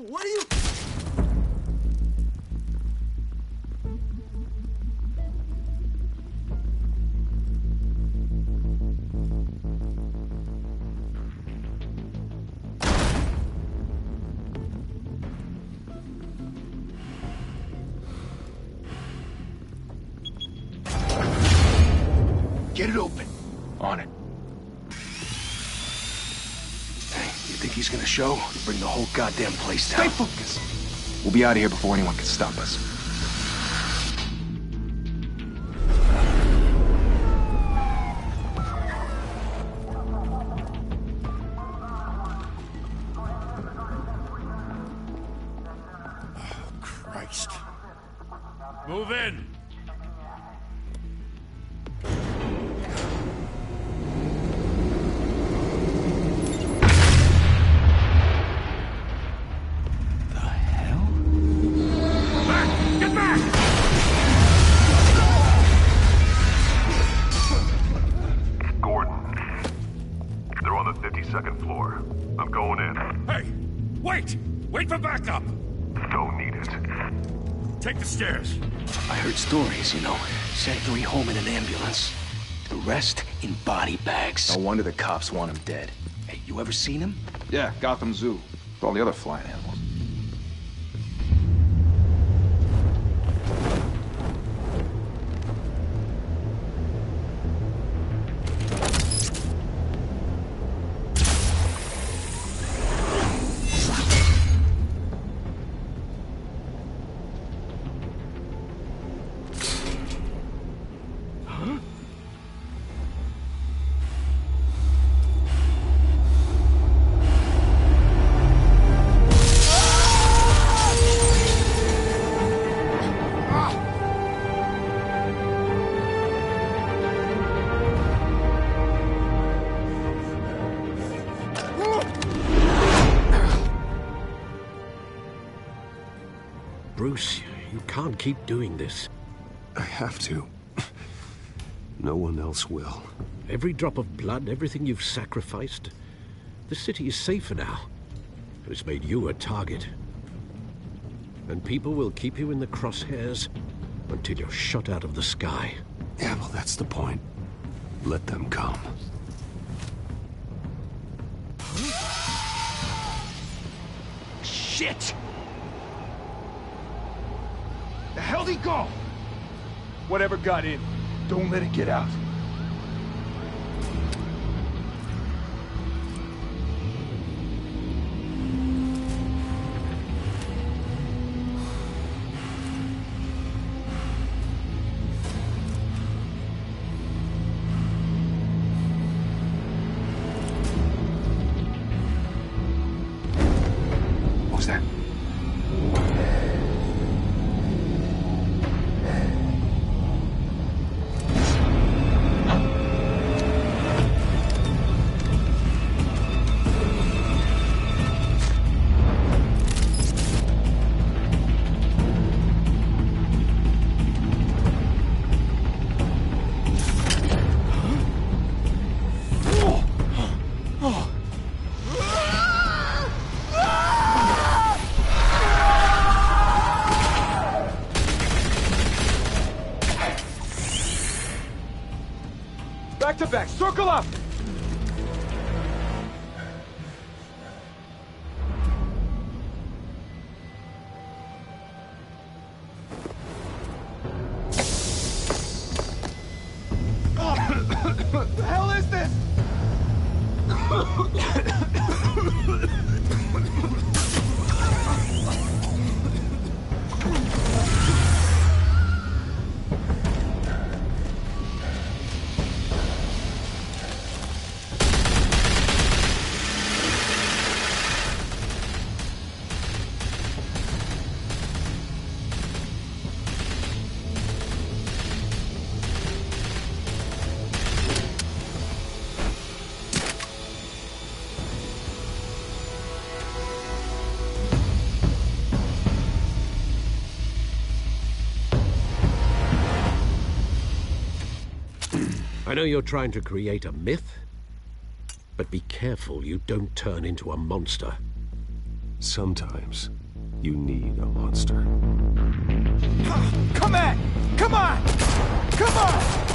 What are you... Get it open. On it. Hey, you think he's gonna show? Bring the whole goddamn place down. Stay focused. We'll be out of here before anyone can stop us. Oh, Christ. Move in! Second floor. I'm going in. Hey! Wait! Wait for backup! Don't need it. Take the stairs. I heard stories, you know. Sent 3 home in an ambulance. The rest in body bags. No wonder the cops want him dead. Hey, you ever seen him? Yeah, Gotham Zoo. With all the other flying animals. Bruce, you can't keep doing this. I have to. No one else will. Every drop of blood, everything you've sacrificed. The city is safer now. It's made you a target. And people will keep you in the crosshairs until you're shot out of the sky. Yeah, well, that's the point. Let them come. Shit! The hell'd he go? Whatever got in, don't let it get out. What was that? Back to back, circle up! What the hell is this? I know you're trying to create a myth, but be careful you don't turn into a monster. Sometimes you need a monster. Come on! Come on! Come on!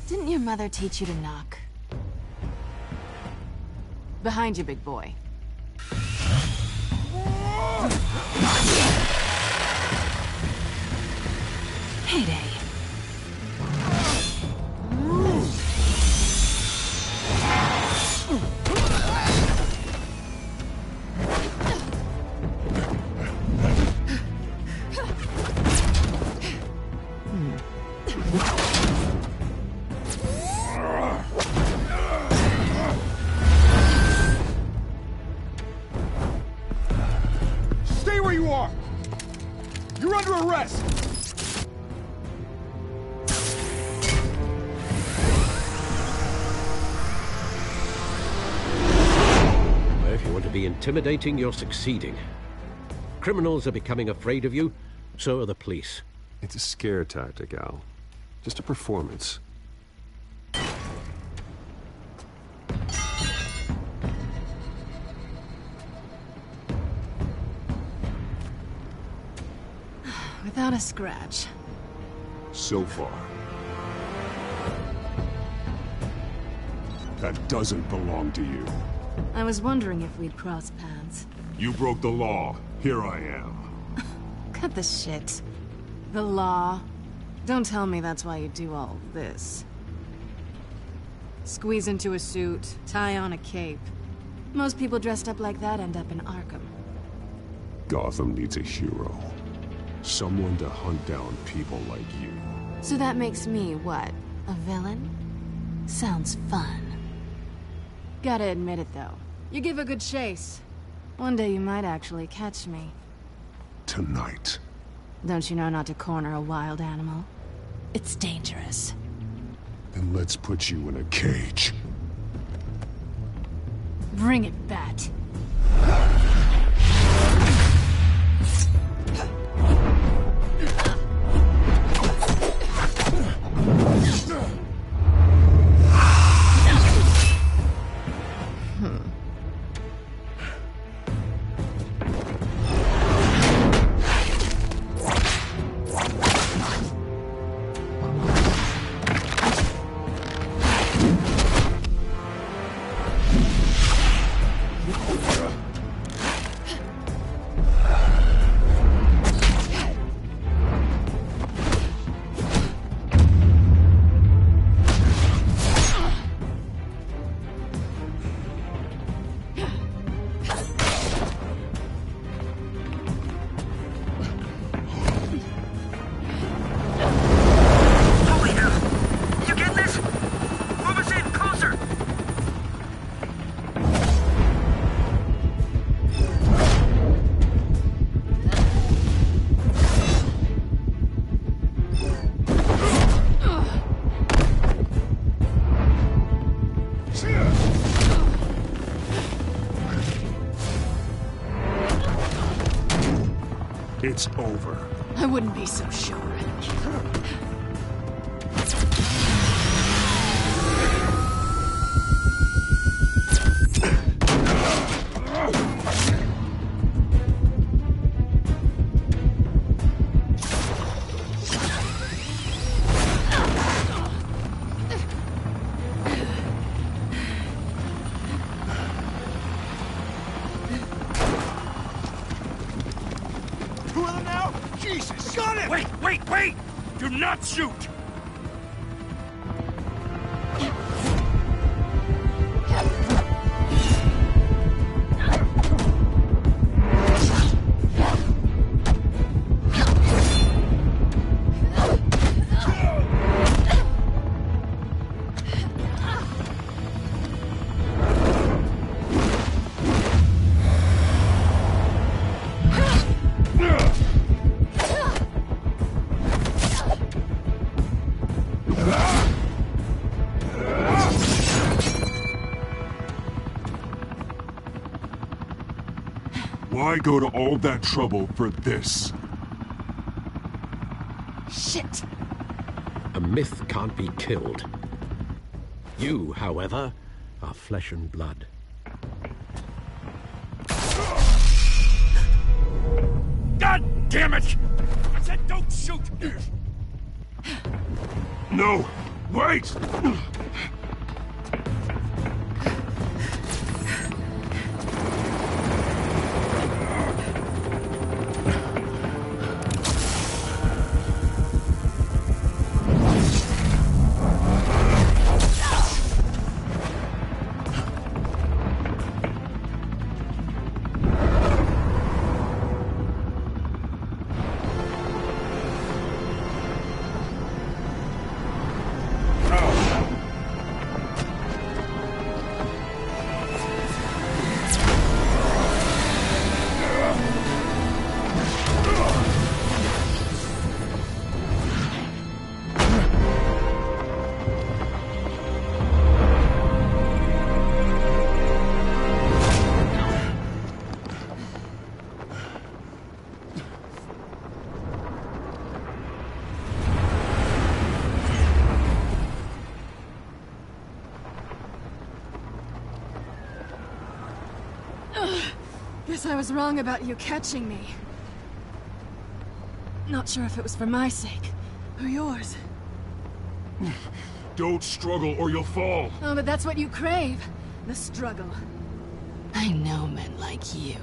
Didn't your mother teach you to knock? Behind you, big boy. Heyday. Stay where you are! You're under arrest! If you want to be intimidating, you're succeeding. Criminals are becoming afraid of you, so are the police. It's a scare tactic, Al. Just a performance. Without a scratch. So far. That doesn't belong to you. I was wondering if we'd cross paths. You broke the law. Here I am. Cut the shit. The law. Don't tell me that's why you do all this. Squeeze into a suit, tie on a cape. Most people dressed up like that end up in Arkham. Gotham needs a hero. Someone to hunt down people like you. So that makes me, what, a villain? Sounds fun. Gotta admit it, though. You give a good chase. One day you might actually catch me. Tonight. Don't you know not to corner a wild animal? It's dangerous. Then let's put you in a cage. Bring it, Bat. It's over. I wouldn't be so sure. Do not shoot! Why go to all that trouble for this? Shit! A myth can't be killed. You, however, are flesh and blood. God damn it! I said don't shoot! No! Wait! Guess I was wrong about you catching me. Not sure if it was for my sake, or yours. Don't struggle or you'll fall. Oh, but that's what you crave. The struggle. I know men like you.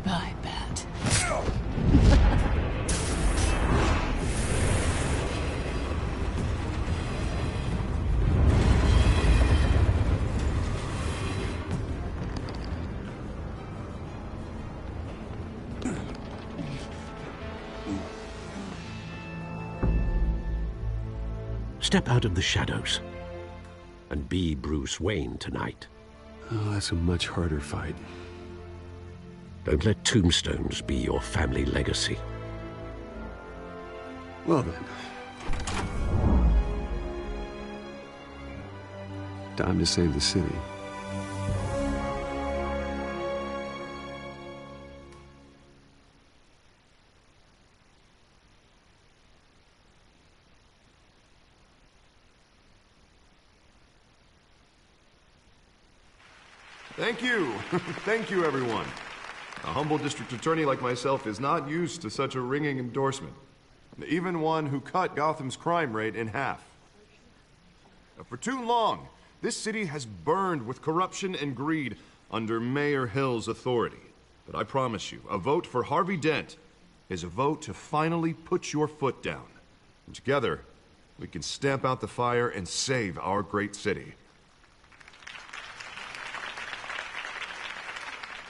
Bye, Bat. Step out of the shadows and be Bruce Wayne tonight. Oh, that's a much harder fight. Don't let tombstones be your family legacy. Well then. Time to save the city. Thank you. Thank you, everyone. A humble district attorney like myself is not used to such a ringing endorsement. Even one who cut Gotham's crime rate in half. For too long, this city has burned with corruption and greed under Mayor Hill's authority. But I promise you, a vote for Harvey Dent is a vote to finally put your foot down. And together, we can stamp out the fire and save our great city.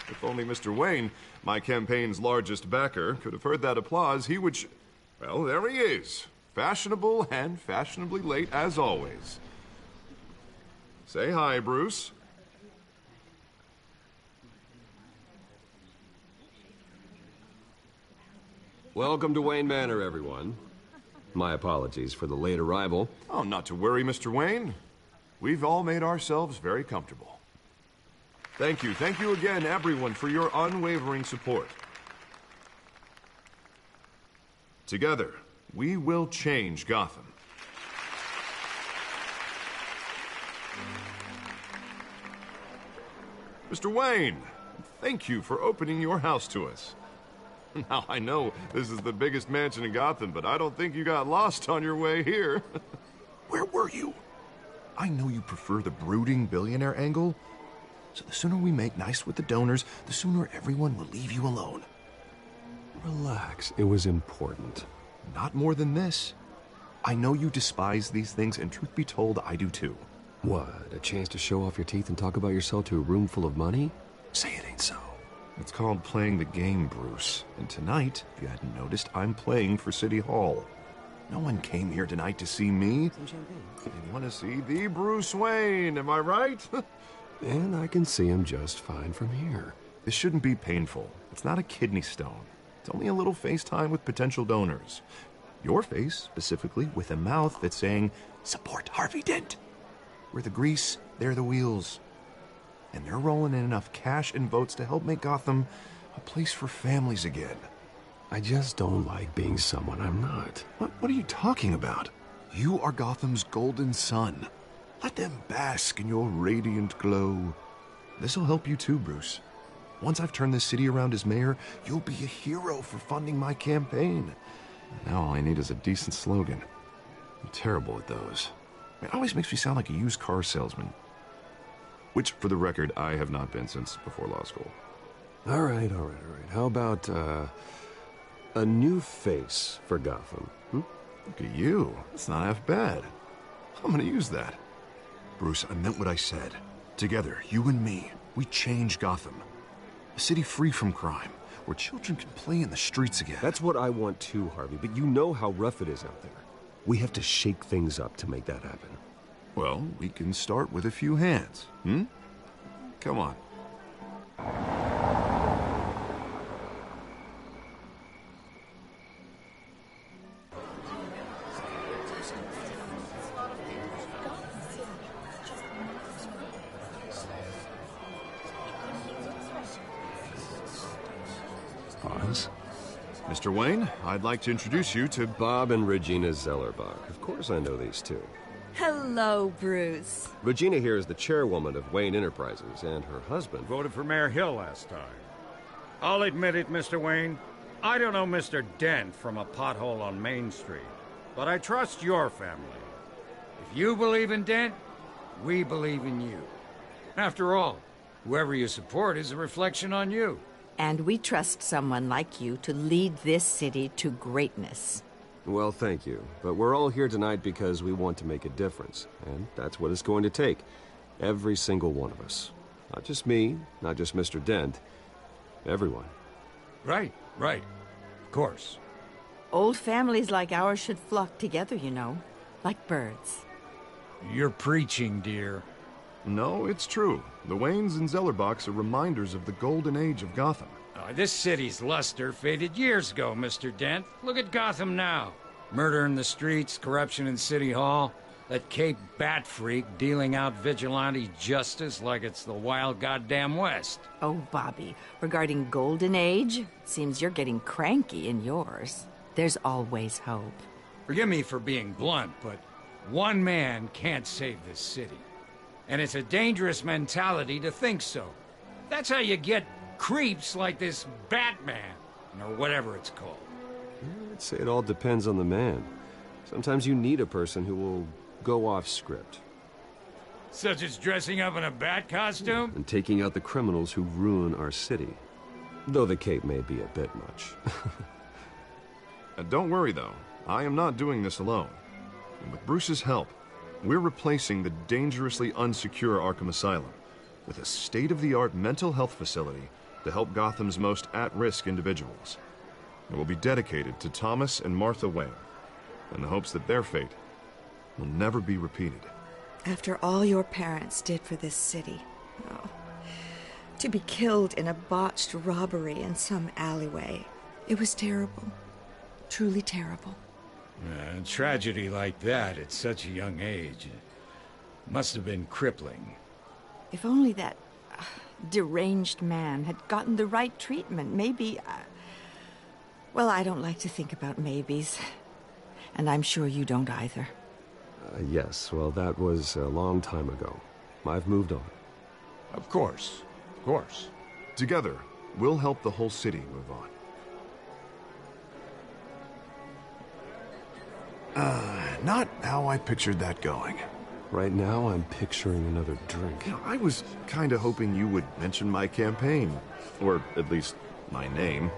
If only Mr. Wayne, my campaign's largest backer, could have heard that applause, he would well, there he is. Fashionable and fashionably late as always. Say hi, Bruce. Welcome to Wayne Manor, everyone. My apologies for the late arrival. Oh, not to worry, Mr. Wayne. We've all made ourselves very comfortable. Thank you again, everyone, for your unwavering support. Together, we will change Gotham. Mr. Wayne, thank you for opening your house to us. Now, I know this is the biggest mansion in Gotham, but I don't think you got lost on your way here. Where were you? I know you prefer the brooding billionaire angle, so the sooner we make nice with the donors, the sooner everyone will leave you alone. Relax, it was important. Not more than this. I know you despise these things, and truth be told, I do too. What, a chance to show off your teeth and talk about yourself to a room full of money? Say it ain't so. It's called playing the game, Bruce. And tonight, if you hadn't noticed, I'm playing for City Hall. No one came here tonight to see me. They want to see the Bruce Wayne, am I right? And I can see him just fine from here. This shouldn't be painful. It's not a kidney stone. It's only a little FaceTime with potential donors. Your face, specifically, with a mouth that's saying, support Harvey Dent. We're the grease, they're the wheels. And they're rolling in enough cash and votes to help make Gotham a place for families again. I just don't like being someone I'm not. What are you talking about? You are Gotham's golden sun. Let them bask in your radiant glow. This'll help you too, Bruce. Once I've turned this city around as mayor, you'll be a hero for funding my campaign. Now all I need is a decent slogan. I'm terrible at those. It always makes me sound like a used car salesman. Which, for the record, I have not been since before law school. All right. How about, a new face for Gotham? Look at you. That's not half bad. I'm gonna use that. Bruce, I meant what I said. Together, you and me, we change Gotham. A city free from crime, where children can play in the streets again. That's what I want too, Harvey, but you know how rough it is out there. We have to shake things up to make that happen. Well, we can start with a few hands, Come on. Pause. Mr. Wayne, I'd like to introduce you to Bob and Regina Zellerbach. Of course I know these two. Hello, Bruce. Regina here is the chairwoman of Wayne Enterprises, and her husband Voted for Mayor Hill last time. I'll admit it, Mr. Wayne. I don't know Mr. Dent from a pothole on Main Street, but I trust your family. If you believe in Dent, we believe in you. After all, whoever you support is a reflection on you. And we trust someone like you to lead this city to greatness. Well, thank you. But we're all here tonight because we want to make a difference. And that's what it's going to take. Every single one of us. Not just me, not just Mr. Dent. Everyone. Right. Of course. Old families like ours should flock together, you know. Like birds. You're preaching, dear. No, it's true. The Waynes and Zellerbachs are reminders of the golden age of Gotham. This city's luster faded years ago, Mr. Dent. Look at Gotham now. Murder in the streets, corruption in City Hall, that Cape Bat freak dealing out vigilante justice like it's the wild goddamn West. Oh, Bobby, regarding Golden Age, it seems you're getting cranky in yours. There's always hope. Forgive me for being blunt, but one man can't save this city. And it's a dangerous mentality to think so. That's how you get creeps like this Batman, or whatever it's called. I'd say it all depends on the man. Sometimes you need a person who will go off script. Such as dressing up in a bat costume? And taking out the criminals who ruin our city. Though the cape may be a bit much. Don't worry, though. I am not doing this alone. And with Bruce's help, we're replacing the dangerously unsecure Arkham Asylum with a state-of-the-art mental health facility to help Gotham's most at-risk individuals. It will be dedicated to Thomas and Martha Wayne, in the hopes that their fate will never be repeated. After all your parents did for this city, to be killed in a botched robbery in some alleyway, it was terrible. Truly terrible. A tragedy like that at such a young age must have been crippling. If only that deranged man had gotten the right treatment, maybe... well, I don't like to think about maybes. And I'm sure you don't either. Yes, well, that was a long time ago. I've moved on. Of course. Together, we'll help the whole city move on. Not how I pictured that going. Right now, I'm picturing another drink. You know, I was kind of hoping you would mention my campaign. Or at least my name.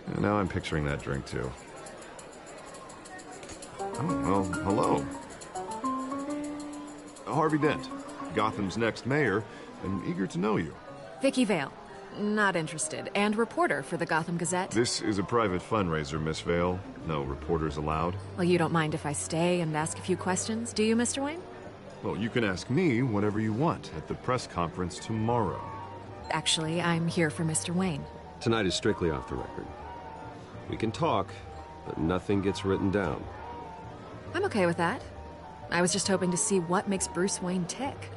And now I'm picturing that drink, too. Oh, well, hello. Harvey Dent, Gotham's next mayor, and eager to know you. Vicky Vale. Not interested. And reporter for the Gotham Gazette. This is a private fundraiser, Miss Vale. No reporters allowed. Well, you don't mind if I stay and ask a few questions, do you, Mr. Wayne? Well, you can ask me whatever you want at the press conference tomorrow. Actually, I'm here for Mr. Wayne. Tonight is strictly off the record. We can talk, but nothing gets written down. I'm okay with that. I was just hoping to see what makes Bruce Wayne tick.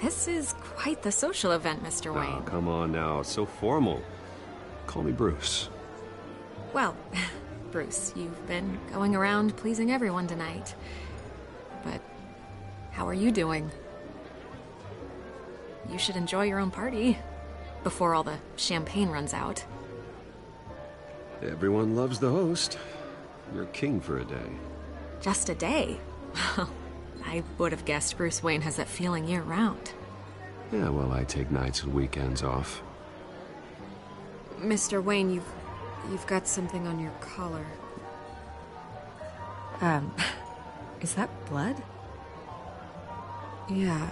This is quite the social event, Mr. Wayne. Oh, come on now. It's so formal. Call me Bruce. Well, Bruce, you've been going around pleasing everyone tonight. But how are you doing? You should enjoy your own party before all the champagne runs out. Everyone loves the host. You're king for a day. Just a day? I would have guessed Bruce Wayne has that feeling year-round. Yeah, well, I take nights and weekends off. Mr. Wayne, you've got something on your collar. Is that blood? Yeah.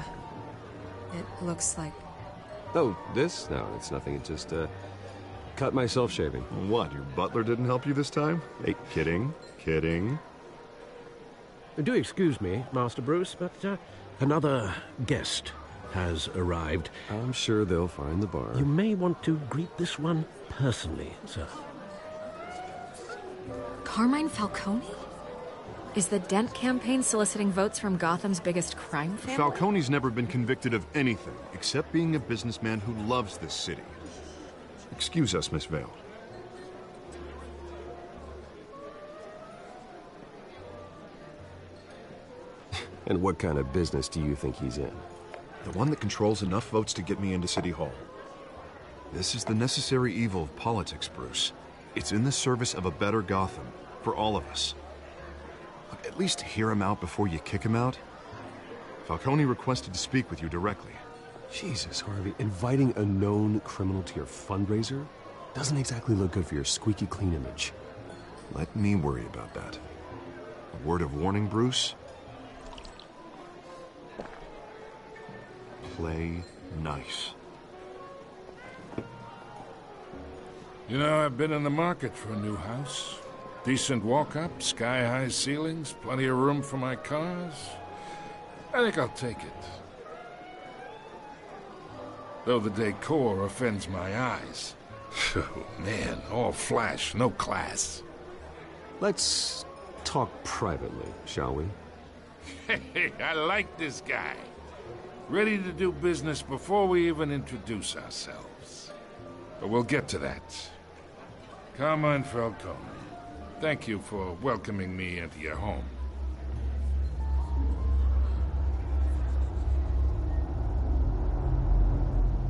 It looks like... Oh, this? No, it's nothing. It just, cut myself shaving. What, your butler didn't help you this time? Hey, kidding. Do excuse me, Master Bruce, but another guest has arrived. I'm sure they'll find the bar. You may want to greet this one personally, sir. Carmine Falcone? Is the Dent campaign soliciting votes from Gotham's biggest crime family? Falcone's never been convicted of anything, except being a businessman who loves this city. Excuse us, Miss Vale. And what kind of business do you think he's in? The one that controls enough votes to get me into City Hall. This is the necessary evil of politics, Bruce. It's in the service of a better Gotham, for all of us. Look, at least hear him out before you kick him out. Falcone requested to speak with you directly. Jesus, Harvey, inviting a known criminal to your fundraiser doesn't exactly look good for your squeaky clean image. Let me worry about that. A word of warning, Bruce? Play nice. You know, I've been in the market for a new house. Decent walk-up, sky-high ceilings, plenty of room for my cars. I think I'll take it. Though the decor offends my eyes. Oh, man, all flash, no class. Let's talk privately, shall we? Hey, I like this guy. Ready to do business before we even introduce ourselves. But we'll get to that. Carmine Falcone, thank you for welcoming me into your home.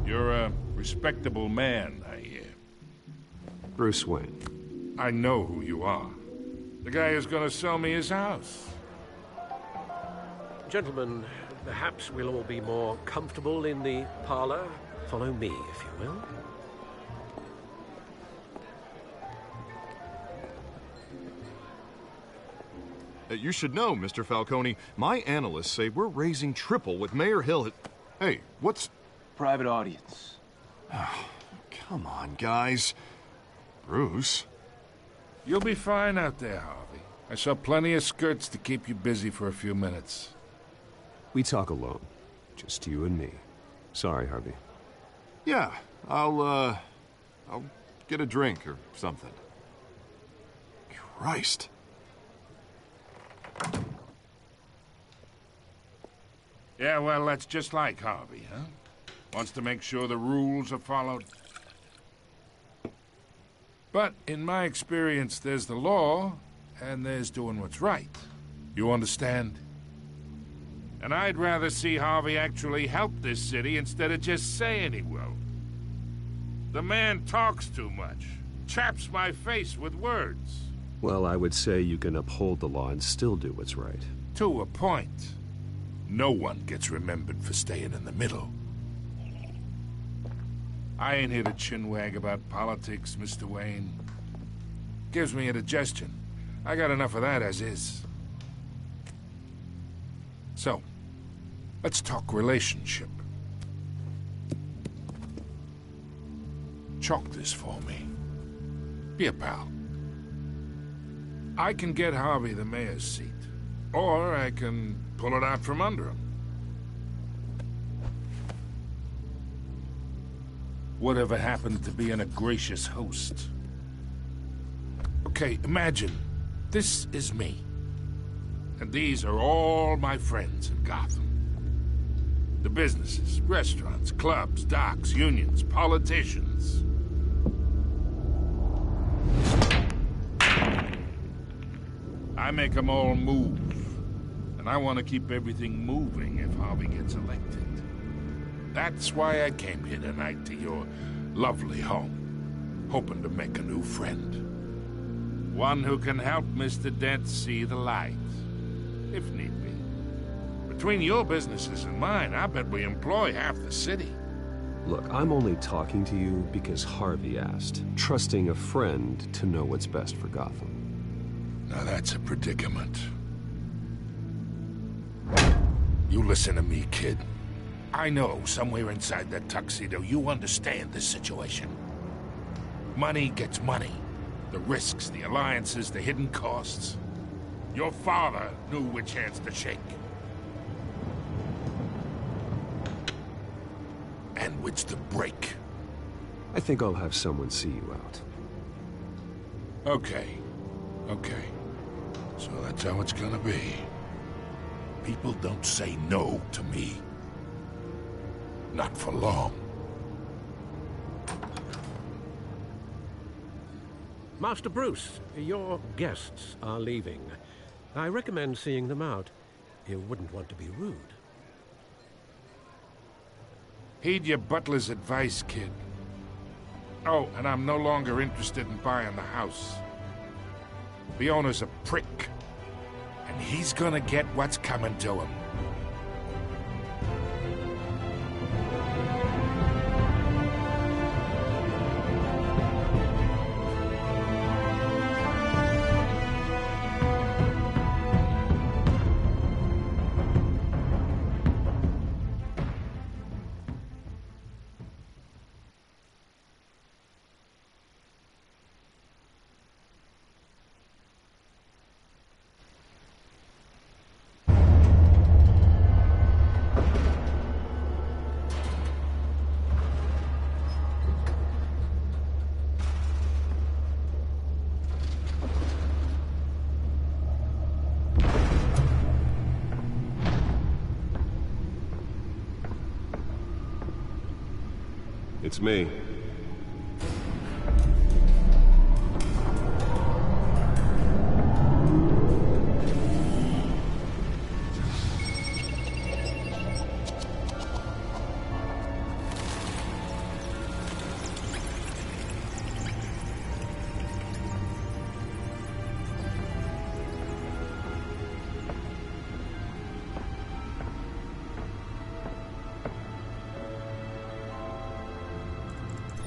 You're a respectable man, I hear. Bruce Wayne. I know who you are. The guy who's gonna sell me his house. Gentlemen, perhaps we'll all be more comfortable in the parlor. Follow me, if you will. You should know, Mr. Falcone, my analysts say we're raising triple what Mayor Hill had... Hey, what's... Private audience. Oh, come on, guys. Bruce? You'll be fine out there, Harvey. I saw plenty of skirts to keep you busy for a few minutes. We talk alone. Just you and me. Sorry, Harvey. Yeah, I'll get a drink or something. Christ. Yeah, well, that's just like Harvey, huh? Wants to make sure the rules are followed. But in my experience, there's the law, and there's doing what's right. You understand? And I'd rather see Harvey actually help this city instead of just saying he will. The man talks too much. Chaps my face with words. Well, I would say you can uphold the law and still do what's right. To a point. No one gets remembered for staying in the middle. I ain't here to chinwag about politics, Mr. Wayne. Gives me indigestion. I got enough of that as is. So, let's talk relationship. Chalk this for me. Be a pal. I can get Harvey the mayor's seat, or I can pull it out from under him. Whatever happened to being a gracious host? Okay, imagine this is me. And these are all my friends in Gotham. The businesses, restaurants, clubs, docks, unions, politicians. I make them all move. And I want to keep everything moving if Harvey gets elected. That's why I came here tonight to your lovely home, hoping to make a new friend. One who can help Mr. Dent see the light, if need be. Between your businesses and mine, I bet we employ half the city. Look, I'm only talking to you because Harvey asked, trusting a friend to know what's best for Gotham. Now that's a predicament. You listen to me, kid. I know somewhere inside that tuxedo you understand this situation. Money gets money. The risks, the alliances, the hidden costs. Your father knew which hands to shake. And which to break. I think I'll have someone see you out. Okay. Okay. So that's how it's gonna be. People don't say no to me. Not for long. Master Bruce, your guests are leaving. I recommend seeing them out. You wouldn't want to be rude. Heed your butler's advice, kid. Oh, and I'm no longer interested in buying the house. The owner's a prick. And he's gonna get what's coming to him. It's me.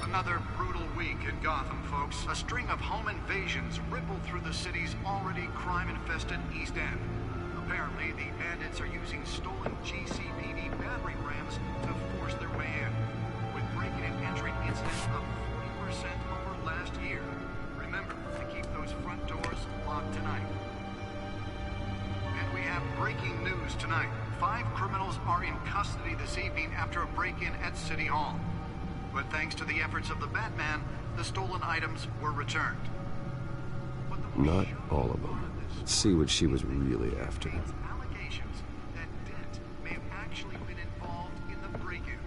Another brutal week in Gotham, folks. A string of home invasions rippled through the city's already crime-infested East End. Apparently, the bandits are using stolen GCPD battering rams to force their way in, with break-in and entry incidents up 40% over last year. Remember to keep those front doors locked tonight. And we have breaking news tonight. 5 criminals are in custody this evening after a break-in at City Hall. But thanks to the efforts of the Batman, the stolen items were returned. Not all of them. Let's see what she was really after. Allegations that Dent may have actually been involved in the break-in.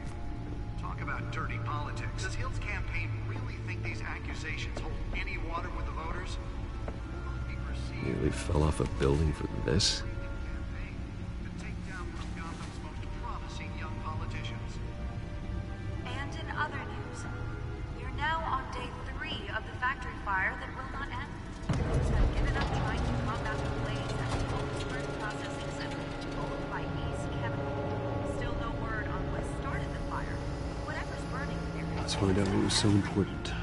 Talk about dirty politics. Does Hill's campaign really think these accusations hold any water with the voters? Nearly fell off a building for this? And in other news, you're now on day 3 of the factory fire that will not end. Those have given Let's find out what was so important.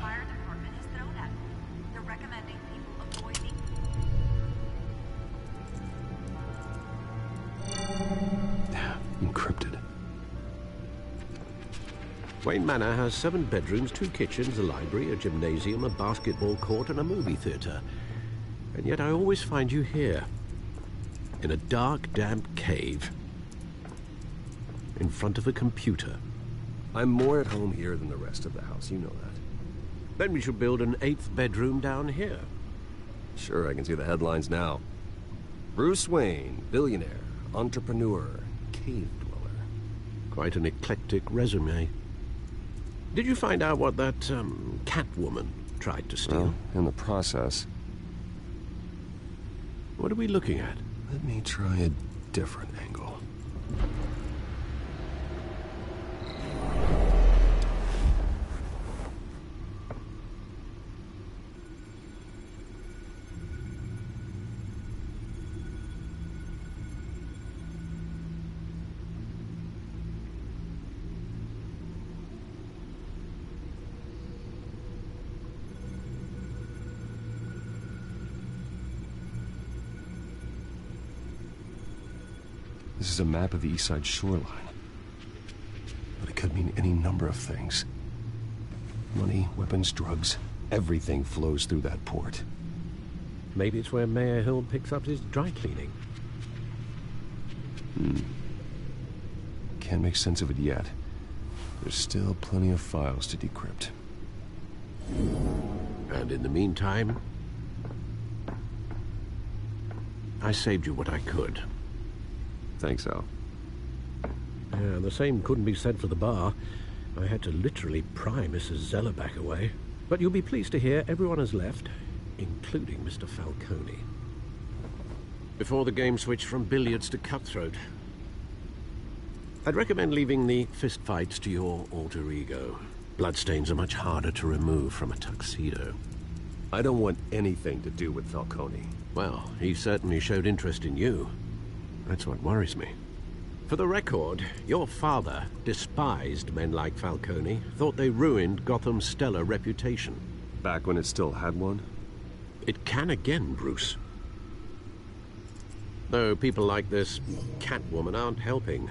Encrypted. Wayne Manor has 7 bedrooms, 2 kitchens, a library, a gymnasium, a basketball court, and a movie theater. And yet I always find you here, in a dark, damp cave, in front of a computer. I'm more at home here than the rest of the house, you know that. Then we should build an 8th bedroom down here. Sure, I can see the headlines now. Bruce Wayne, billionaire, entrepreneur, cave dweller. Quite an eclectic resume. Did you find out what that, Catwoman tried to steal? Well, in the process. What are we looking at? Let me try a different angle. This is a map of the East Side shoreline. But it could mean any number of things. Money, weapons, drugs, everything flows through that port. Maybe it's where Mayor Hill picks up his dry cleaning. Can't make sense of it yet. There's still plenty of files to decrypt. And in the meantime, I saved you what I could. Thanks, Al. Yeah, the same couldn't be said for the bar. I had to literally pry Mrs. Zellerback away. But you'll be pleased to hear everyone has left, including Mr. Falcone. Before the game switched from billiards to cutthroat. I'd recommend leaving the fistfights to your alter ego. Bloodstains are much harder to remove from a tuxedo. I don't want anything to do with Falcone. Well, he certainly showed interest in you. That's what worries me. For the record, your father despised men like Falcone, thought they ruined Gotham's stellar reputation. Back when it still had one? It can again, Bruce. Though people like this Catwoman aren't helping.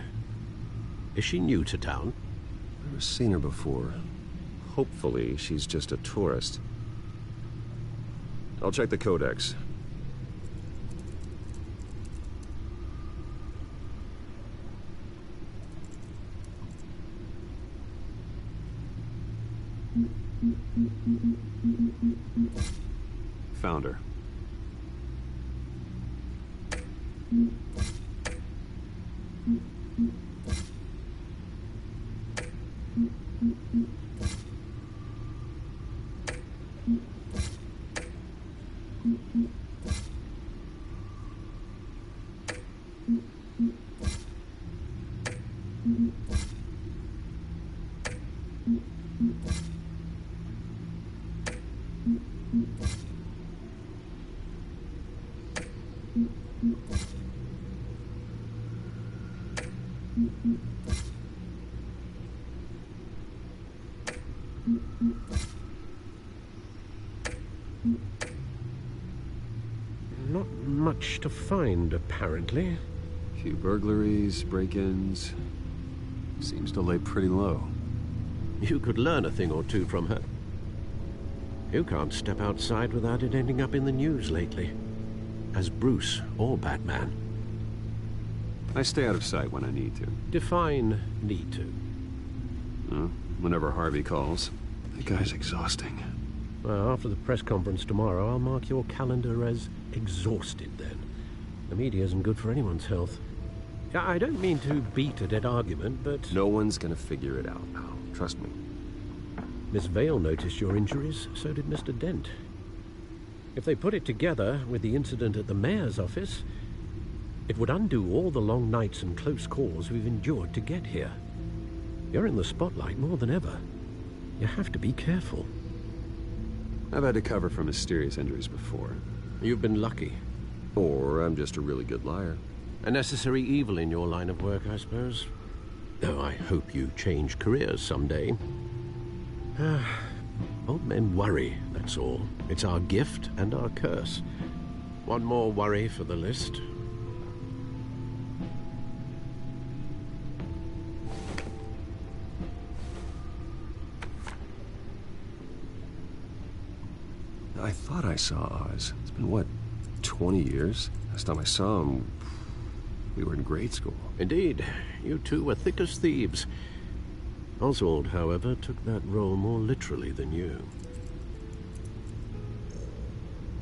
Is she new to town? Never seen her before. Hopefully, she's just a tourist. I'll check the codex. Found her. Not much to find, apparently. Few burglaries, break-ins. Seems to lay pretty low. You could learn a thing or two from her. You can't step outside without it ending up in the news lately. As Bruce or Batman. I stay out of sight when I need to. Define need to. Whenever Harvey calls. The guy's exhausting. Well, after the press conference tomorrow, I'll mark your calendar as exhausted then. The media isn't good for anyone's health. I don't mean to beat a dead argument, but... No one's gonna figure it out, Al. Trust me. Miss Vale noticed your injuries, so did Mr. Dent. If they put it together with the incident at the mayor's office, it would undo all the long nights and close calls we've endured to get here. You're in the spotlight more than ever. You have to be careful. I've had to cover for mysterious injuries before. You've been lucky. Or I'm just a really good liar. A necessary evil in your line of work, I suppose. Though I hope you change careers someday. Old men worry, that's all. It's our gift and our curse. One more worry for the list. I thought I saw Oz. It's been, what, 20 years? Last time I saw him, we were in grade school. Indeed. You two were thick as thieves. Oswald, however, took that role more literally than you.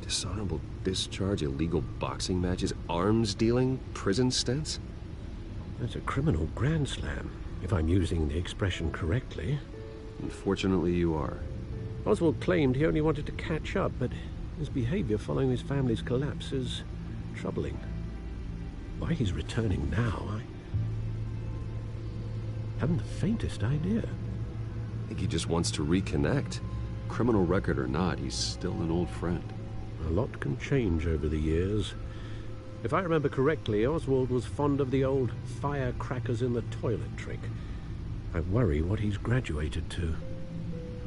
Dishonorable discharge, illegal boxing matches, arms dealing, prison stints? That's a criminal grand slam, if I'm using the expression correctly. Unfortunately, you are. Oswald claimed he only wanted to catch up, but his behavior following his family's collapse is troubling. Why he's returning now, I haven't the faintest idea. I think he just wants to reconnect. Criminal record or not, he's still an old friend. A lot can change over the years. If I remember correctly, Oswald was fond of the old firecrackers in the toilet trick. I worry what he's graduated to.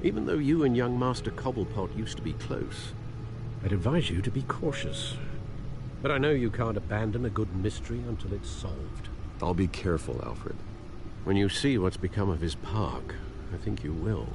Even though you and young Master Cobblepot used to be close, I'd advise you to be cautious. But I know you can't abandon a good mystery until it's solved. I'll be careful, Alfred. When you see what's become of his park, I think you will.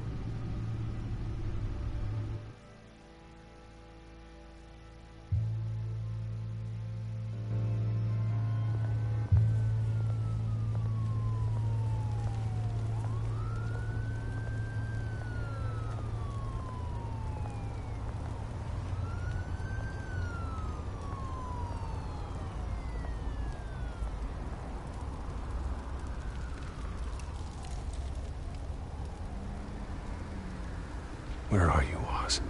Where are you, Oz?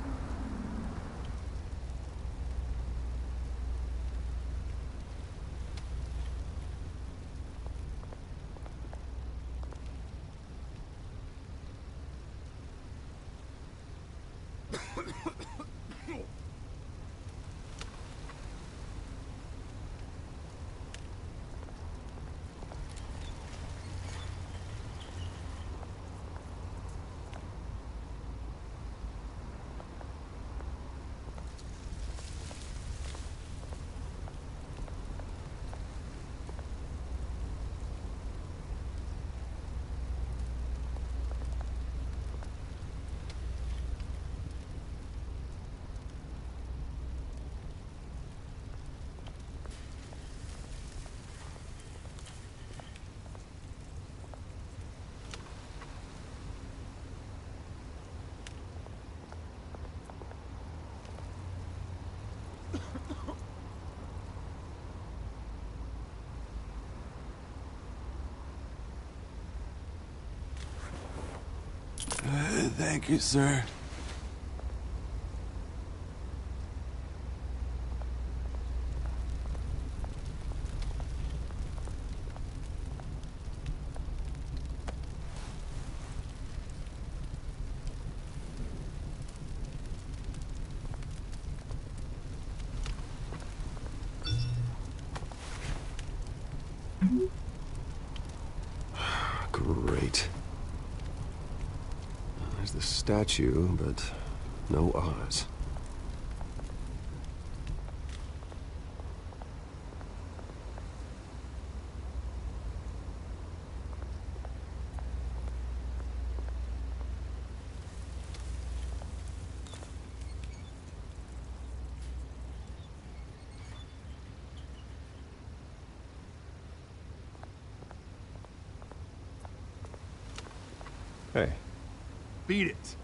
Thank you, sir. Great. There's the statue, but no Oz. Hey. Beat it.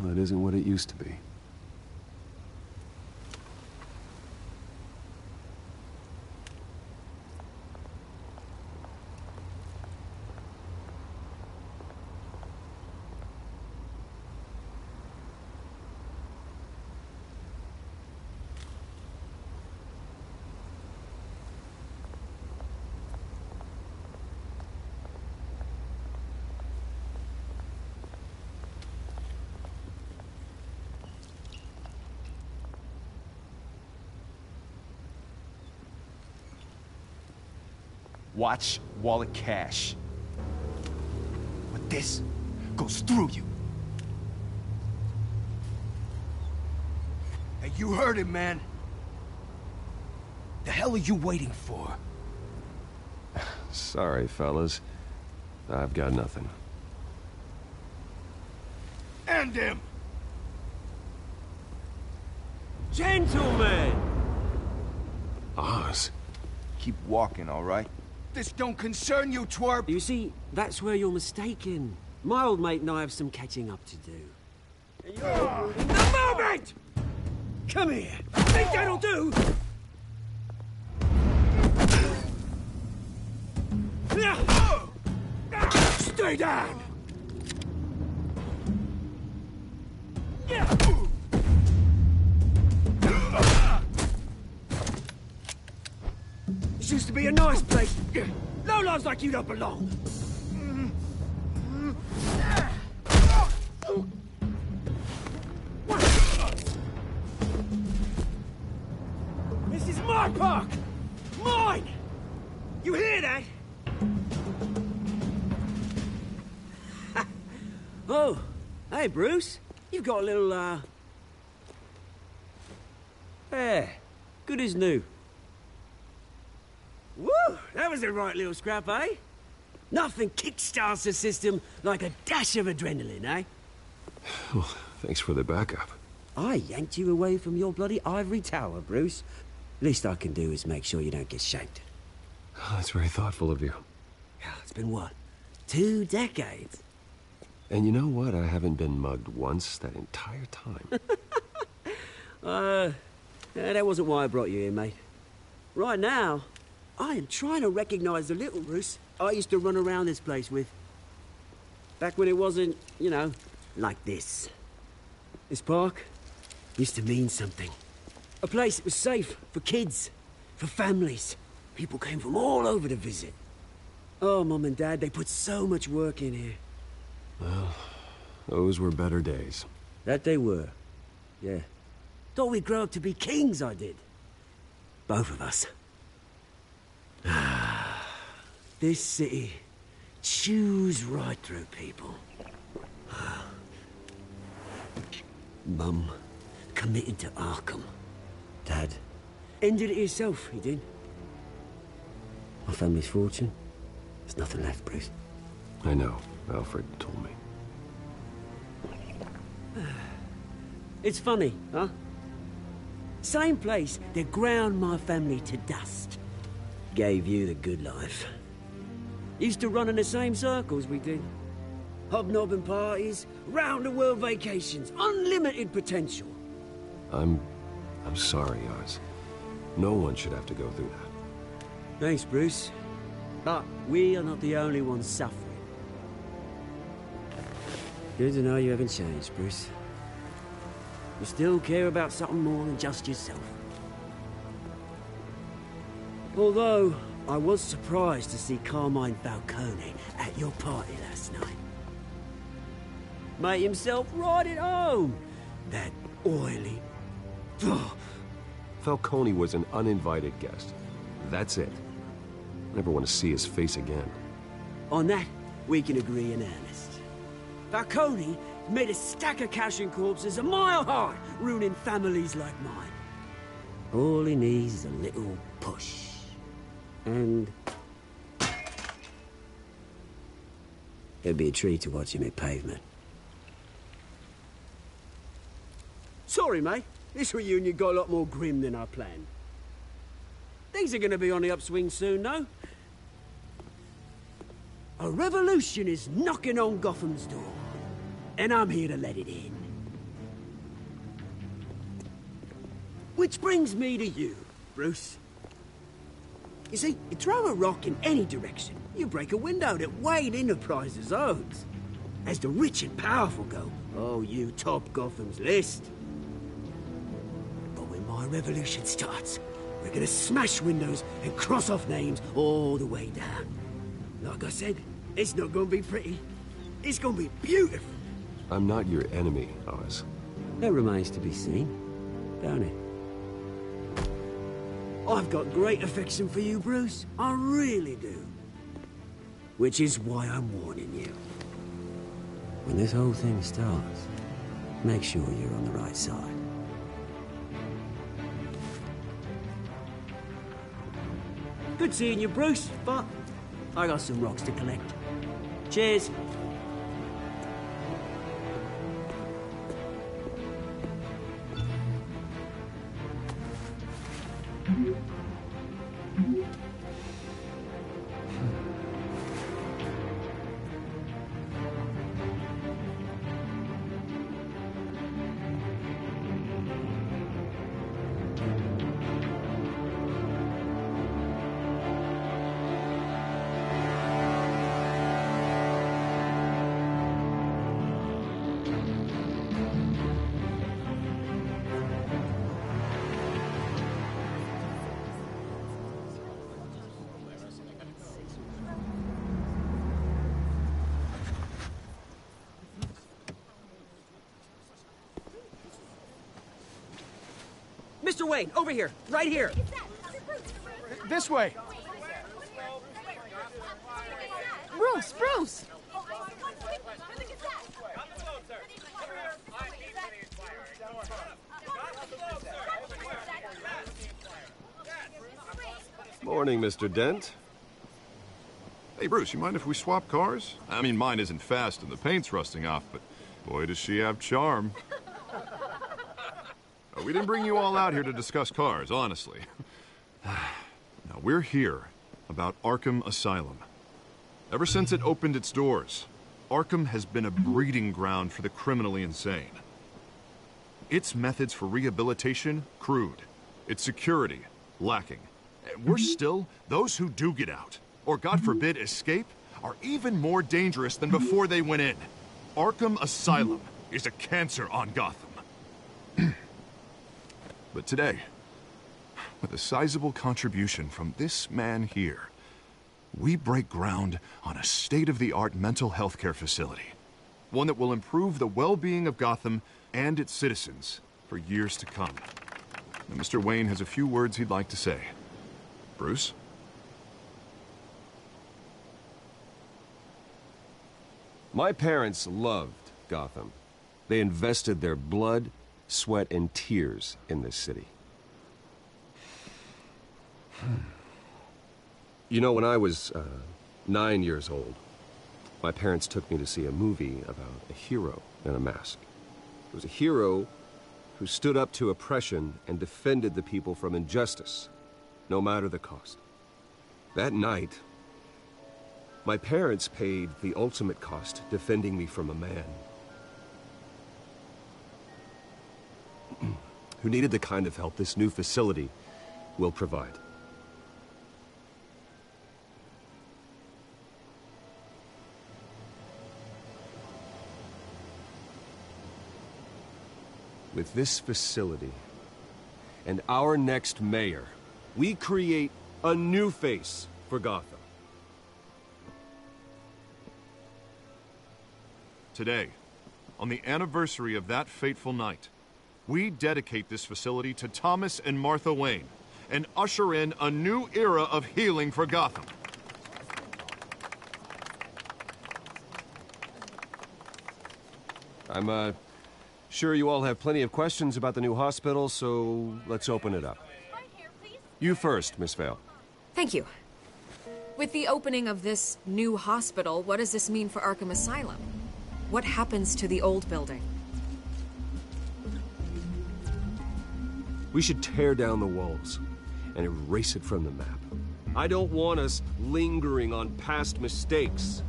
Well, it isn't what it used to be. Watch wallet cash. But this goes through you. Hey, you heard him, man. The hell are you waiting for? Sorry, fellas. I've got nothing. End him! Gentlemen! Oz. Keep walking, all right? This don't concern you, twerp! You see, that's where you're mistaken. My old mate and I have some catching up to do. And you're the moment! Come here! Think that'll do? Stay down! This used to be a nice place. Lowlifes like you don't belong. This is my park! Mine! You hear that? Oh, hey, Bruce. You've got a little, Yeah, good as new. Woo! That was a right little scrap, eh? Nothing kickstarts the system like a dash of adrenaline, eh? Well, thanks for the backup. I yanked you away from your bloody ivory tower, Bruce. Least I can do is make sure you don't get shanked. Oh, that's very thoughtful of you. It's been what? 2 decades? And you know what? I haven't been mugged once that entire time. That wasn't why I brought you here, mate. Right now, I am trying to recognize the little Bruce I used to run around this place with. Back when it wasn't, you know, like this. This park used to mean something. A place that was safe for kids, for families. People came from all over to visit. Oh, Mum and Dad, they put so much work in here. Well, those were better days. That they were. Yeah. Thought we'd grow up to be kings, I did. Both of us. This city chews right through people. Mum committed to Arkham. Dad ended it himself, he did. My family's fortune, there's nothing left, Bruce. I know. Alfred told me. It's funny, huh? Same place that ground my family to dust. Gave you the good life. Used to run in the same circles we did. Hobnobbing parties, round-the-world vacations, unlimited potential. I'm sorry, Oz. No one should have to go through that. Thanks, Bruce. But we are not the only ones suffering. Good to know you haven't changed, Bruce. You still care about something more than just yourself. Although, I was surprised to see Carmine Falcone at your party last night. Made himself right at home. That oily... Falcone was an uninvited guest. That's it. Never want to see his face again. On that, we can agree in earnest. Falcone made a stack of cash and corpses a mile high, ruining families like mine. All he needs is a little push. And... it'd be a treat to watch him hit pavement. Sorry, mate. This reunion got a lot more grim than I planned. Things are gonna be on the upswing soon, though. A revolution is knocking on Gotham's door. And I'm here to let it in. Which brings me to you, Bruce. You see, you throw a rock in any direction, you break a window that Wayne Enterprises owns. As the rich and powerful go, oh, you top Gotham's list. But when my revolution starts, we're gonna smash windows and cross off names all the way down. Like I said, it's not gonna be pretty. It's gonna be beautiful. I'm not your enemy, Oz. That remains to be seen, don't it? I've got great affection for you, Bruce. I really do. Which is why I'm warning you. When this whole thing starts, make sure you're on the right side. Good seeing you, Bruce, but I got some rocks to collect. Cheers. Mr. Wayne, over here, right here. This way. Bruce! Morning, Mr. Dent. Hey, Bruce, you mind if we swap cars? I mean, mine isn't fast and the paint's rusting off, but boy, does she have charm. We didn't bring you all out here to discuss cars, honestly. Now, we're here about Arkham Asylum. Ever since it opened its doors, Arkham has been a breeding ground for the criminally insane. Its methods for rehabilitation, crude. Its security, lacking. Worse still, those who do get out, or God forbid escape, are even more dangerous than before they went in. Arkham Asylum is a cancer on Gotham. But today, with a sizable contribution from this man here, we break ground on a state-of-the-art mental health care facility. One that will improve the well-being of Gotham and its citizens for years to come. Now, Mr. Wayne has a few words he'd like to say. Bruce? My parents loved Gotham. They invested their blood, sweat, and tears in this city. You know, when I was 9 years old, my parents took me to see a movie about a hero in a mask. It was a hero who stood up to oppression and defended the people from injustice, no matter the cost. That night, my parents paid the ultimate cost defending me from a man who needed the kind of help this new facility will provide. With this facility and our next mayor, we create a new face for Gotham. Today, on the anniversary of that fateful night, we dedicate this facility to Thomas and Martha Wayne and usher in a new era of healing for Gotham. I'm sure you all have plenty of questions about the new hospital, so let's open it up. You first, Miss Vale. Thank you. With the opening of this new hospital, what does this mean for Arkham Asylum? What happens to the old building? We should tear down the walls and erase it from the map. I don't want us lingering on past mistakes.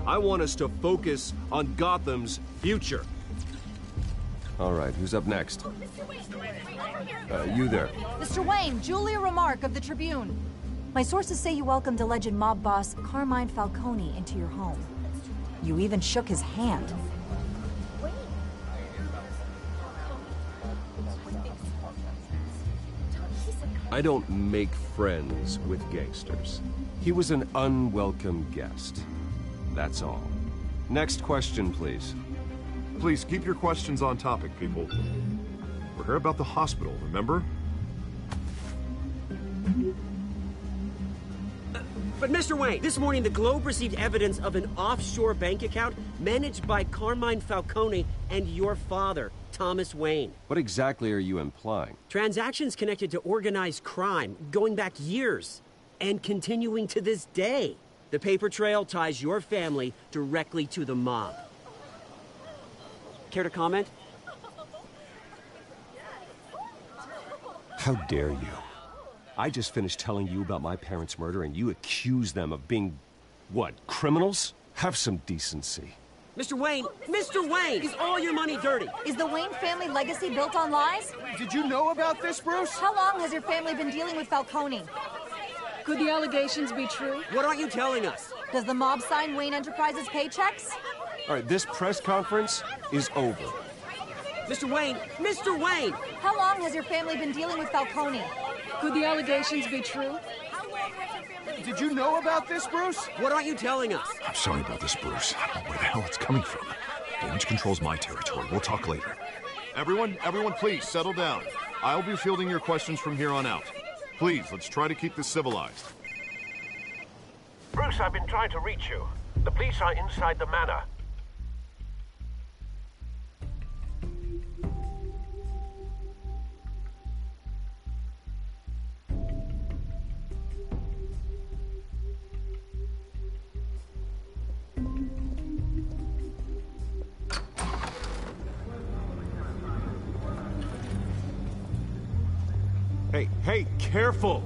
I want us to focus on Gotham's future. All right, who's up next? You there. Mr. Wayne, Julia Remark of the Tribune. My sources say you welcomed alleged mob boss Carmine Falcone into your home. You even shook his hand. I don't make friends with gangsters. He was an unwelcome guest. That's all. Next question, please. Please keep your questions on topic, people. We're here about the hospital, remember? But Mr. Wayne, this morning the Globe received evidence of an offshore bank account managed by Carmine Falcone and your father, Thomas Wayne. What exactly are you implying? Transactions connected to organized crime going back years and continuing to this day. The paper trail ties your family directly to the mob. Care to comment? How dare you? I just finished telling you about my parents' murder and you accuse them of being, what, criminals? Have some decency. Mr. Wayne, is all your money dirty? Is the Wayne family legacy built on lies? Did you know about this, Bruce? How long has your family been dealing with Falcone? Could the allegations be true? What aren't you telling us? Does the mob sign Wayne Enterprises paychecks? All right, this press conference is over. Mr. Wayne! How long has your family been dealing with Falcone? Could the allegations be true? Did you know about this, Bruce? What aren't you telling us? I'm sorry about this, Bruce. I don't know where the hell it's coming from. Damage control's my territory. We'll talk later. Everyone, please, settle down. I'll be fielding your questions from here on out. Please, let's try to keep this civilized. Bruce, I've been trying to reach you. The police are inside the manor. Hey, careful!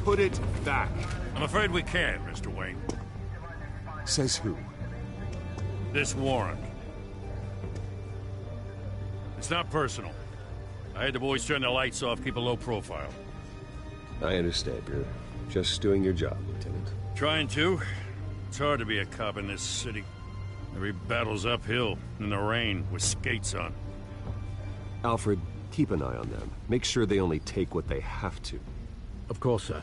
Put it back. I'm afraid we can't, Mr. Wayne. Says who? This warrant. It's not personal. I had the boys turn the lights off, keep a low profile. I understand. You're just doing your job, Lieutenant. Trying to. It's hard to be a cop in this city. Every battle's uphill, in the rain, with skates on. Alfred, keep an eye on them. Make sure they only take what they have to. Of course, sir.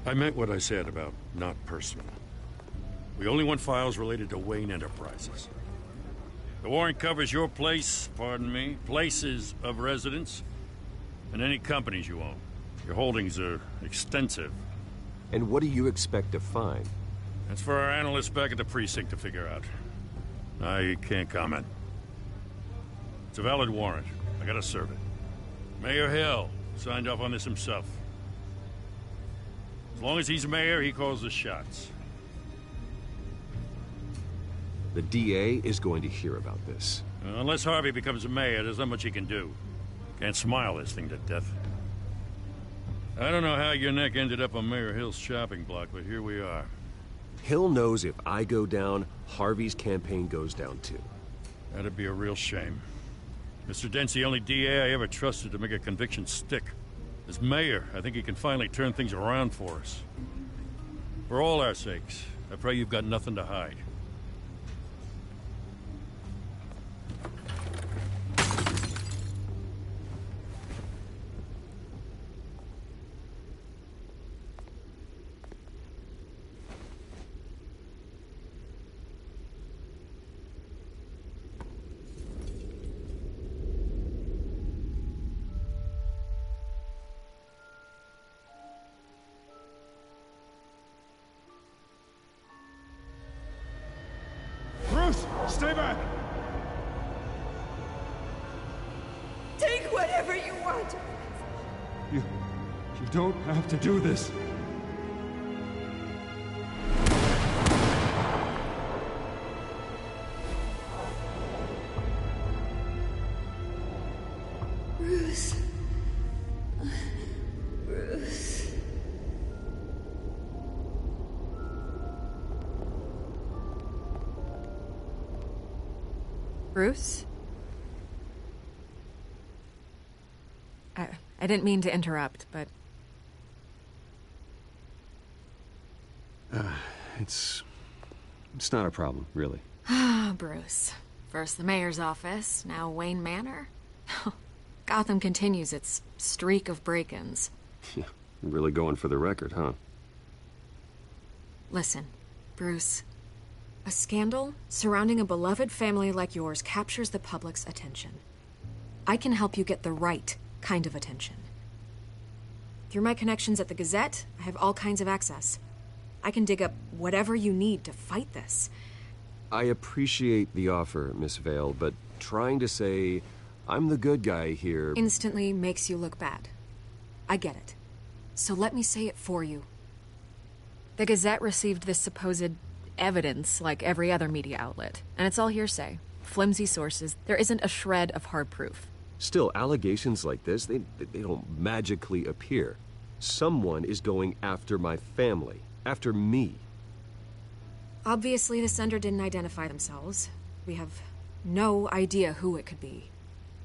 I meant what I said about not personal. We only want files related to Wayne Enterprises. The warrant covers your place, pardon me, places of residence, and any companies you own. Your holdings are extensive. And what do you expect to find? That's for our analysts back at the precinct to figure out. I can't comment. It's a valid warrant. I gotta serve it. Mayor Hill signed off on this himself. As long as he's mayor, he calls the shots. The DA is going to hear about this. Unless Harvey becomes a mayor, there's not much he can do. Can't smile this thing to death. I don't know how your neck ended up on Mayor Hill's shopping block, but here we are. Hill knows if I go down, Harvey's campaign goes down too. That'd be a real shame. Mr. Dent's the only DA I ever trusted to make a conviction stick. As mayor, I think he can finally turn things around for us. For all our sakes, I pray you've got nothing to hide. Stay back! Take whatever you want. You don't have to do this. Bruce. Bruce. Bruce? I didn't mean to interrupt, but... It's not a problem, really. Ah, Bruce. First the mayor's office, now Wayne Manor. Gotham continues its streak of break-ins. Yeah, really going for the record, huh? Listen, Bruce. A scandal surrounding a beloved family like yours captures the public's attention. I can help you get the right kind of attention. Through my connections at the Gazette, I have all kinds of access. I can dig up whatever you need to fight this. I appreciate the offer, Miss Vale, but trying to say I'm the good guy here instantly makes you look bad. I get it. So let me say it for you. The Gazette received this supposed evidence like every other media outlet, and it's all hearsay. Flimsy sources. There isn't a shred of hard proof. Still, allegations like this, they don't magically appear. Someone is going after my family, after me. Obviously, the sender didn't identify themselves. We have no idea who it could be.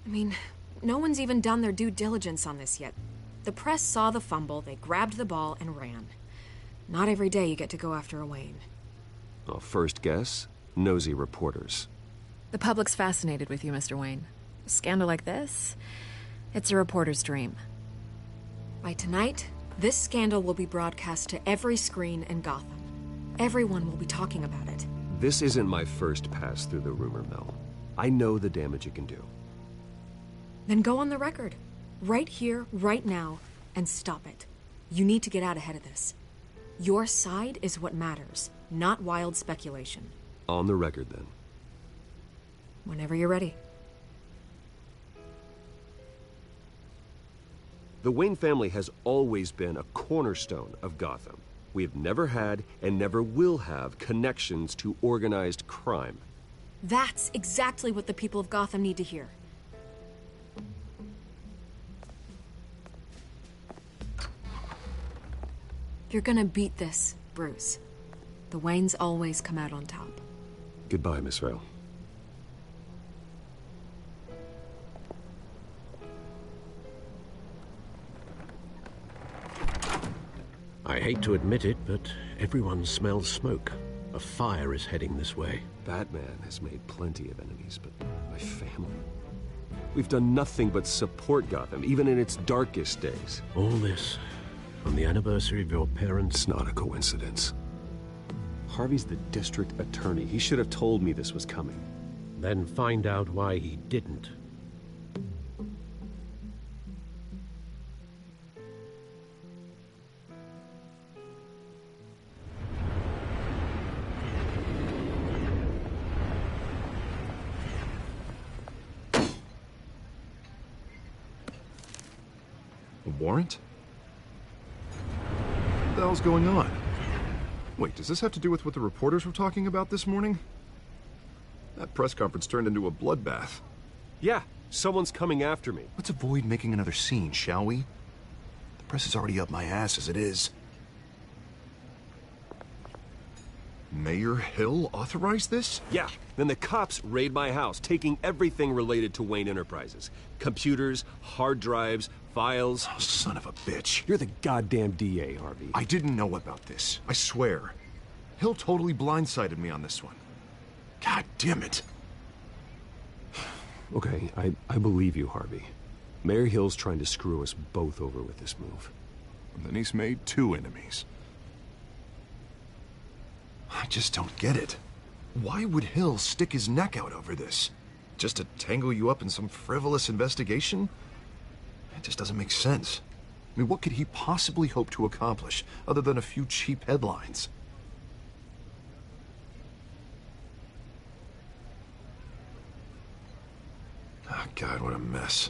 I mean, no one's even done their due diligence on this yet. The press saw the fumble, they grabbed the ball and ran. Not every day you get to go after a Wayne. Well, first guess, nosy reporters. The public's fascinated with you, Mr. Wayne. A scandal like this, it's a reporter's dream. By tonight, this scandal will be broadcast to every screen in Gotham. Everyone will be talking about it. This isn't my first pass through the rumor mill. I know the damage it can do. Then go on the record. Right here, right now, and stop it. You need to get out ahead of this. Your side is what matters, not wild speculation. On the record, then. Whenever you're ready. The Wayne family has always been a cornerstone of Gotham. We have never had and never will have connections to organized crime. That's exactly what the people of Gotham need to hear. You're gonna beat this, Bruce. The Waynes always come out on top. Goodbye, Miss Vale. I hate to admit it, but everyone smells smoke. A fire is heading this way. Batman has made plenty of enemies, but my family... We've done nothing but support Gotham, even in its darkest days. All this on the anniversary of your parents'... It's not a coincidence. Harvey's the district attorney. He should have told me this was coming. Then find out why he didn't. A warrant? What the hell's going on? Wait, does this have to do with what the reporters were talking about this morning? That press conference turned into a bloodbath. Yeah, someone's coming after me. Let's avoid making another scene, shall we? The press is already up my ass as it is. Mayor Hill authorized this? Yeah, then the cops raid my house, taking everything related to Wayne Enterprises. Computers, hard drives, files. Oh, son of a bitch. You're the goddamn DA, Harvey. I didn't know about this. I swear. Hill totally blindsided me on this one. God damn it. Okay, I believe you, Harvey. Mayor Hill's trying to screw us both over with this move. And then he's made two enemies. I just don't get it. Why would Hill stick his neck out over this? Just to tangle you up in some frivolous investigation? It just doesn't make sense. I mean, what could he possibly hope to accomplish other than a few cheap headlines? Oh, God, what a mess.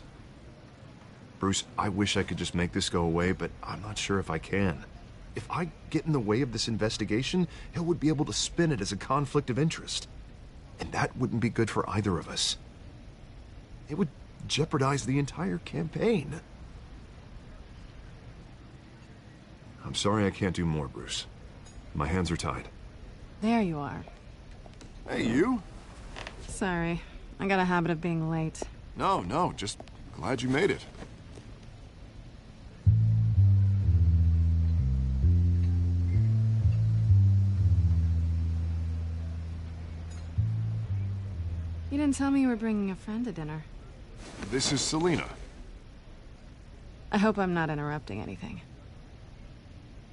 Bruce, I wish I could just make this go away, but I'm not sure if I can. If I get in the way of this investigation, Hill would be able to spin it as a conflict of interest. And that wouldn't be good for either of us. It would jeopardize the entire campaign. I'm sorry I can't do more, Bruce. My hands are tied. There you are. Hey, you? Sorry. I got a habit of being late. No, just glad you made it. You didn't tell me you were bringing a friend to dinner. This is Selina. I hope I'm not interrupting anything.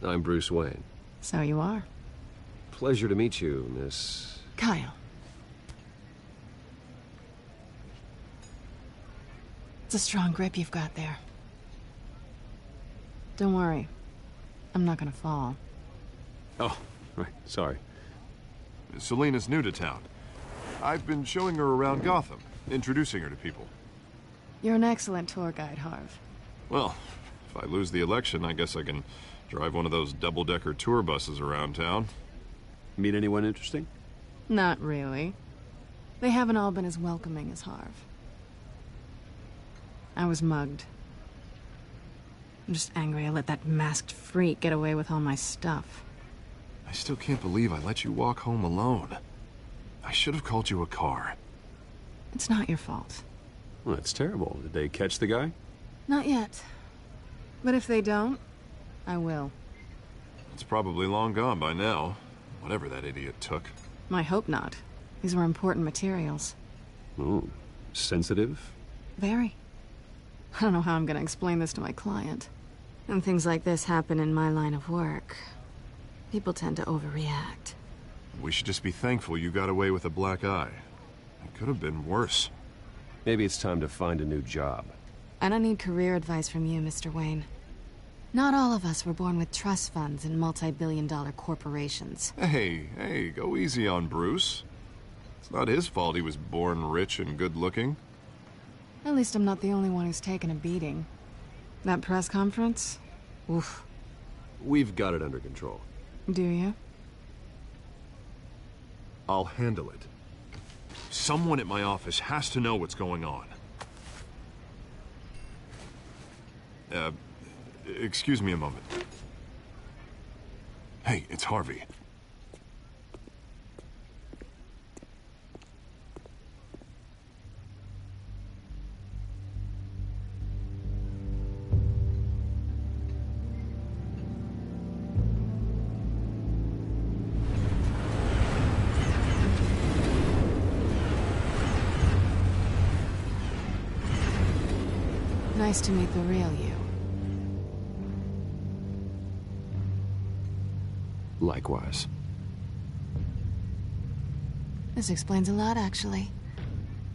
I'm Bruce Wayne. So you are. Pleasure to meet you, Miss... Kyle. It's a strong grip you've got there. Don't worry. I'm not gonna fall. Oh, right. Sorry. Selena's new to town. I've been showing her around Gotham, introducing her to people. You're an excellent tour guide, Harv. Well, if I lose the election, I guess I can drive one of those double-decker tour buses around town. Meet anyone interesting? Not really. They haven't all been as welcoming as Harv. I was mugged. I'm just angry I let that masked freak get away with all my stuff. I still can't believe I let you walk home alone. I should have called you a car. It's not your fault. Well, that's terrible. Did they catch the guy? Not yet. But if they don't, I will. It's probably long gone by now, whatever that idiot took. I hope not. These were important materials. Ooh, sensitive? Very. I don't know how I'm gonna explain this to my client. And things like this happen in my line of work. People tend to overreact. We should just be thankful you got away with a black eye. It could have been worse. Maybe it's time to find a new job. I don't need career advice from you, Mr. Wayne. Not all of us were born with trust funds and multi-billion-dollar corporations. Hey, go easy on Bruce. It's not his fault he was born rich and good-looking. At least I'm not the only one who's taken a beating. That press conference? Oof. We've got it under control. Do you? I'll handle it. Someone at my office has to know what's going on. Excuse me a moment. Hey, it's Harvey. Nice to meet the real you. Likewise. This explains a lot, actually.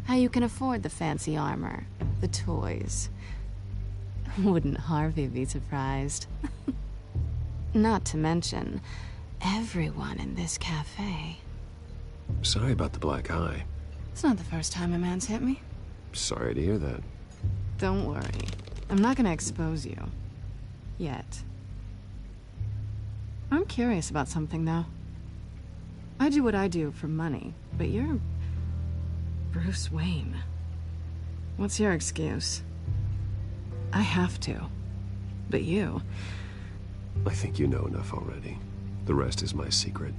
How you can afford the fancy armor, the toys. Wouldn't Harvey be surprised? Not to mention, everyone in this cafe. Sorry about the black eye. It's not the first time a man's hit me. Sorry to hear that. Don't worry. I'm not gonna expose you. Yet. I'm curious about something, though. I do what I do for money, but you're... Bruce Wayne. What's your excuse? I have to. But you... I think you know enough already. The rest is my secret.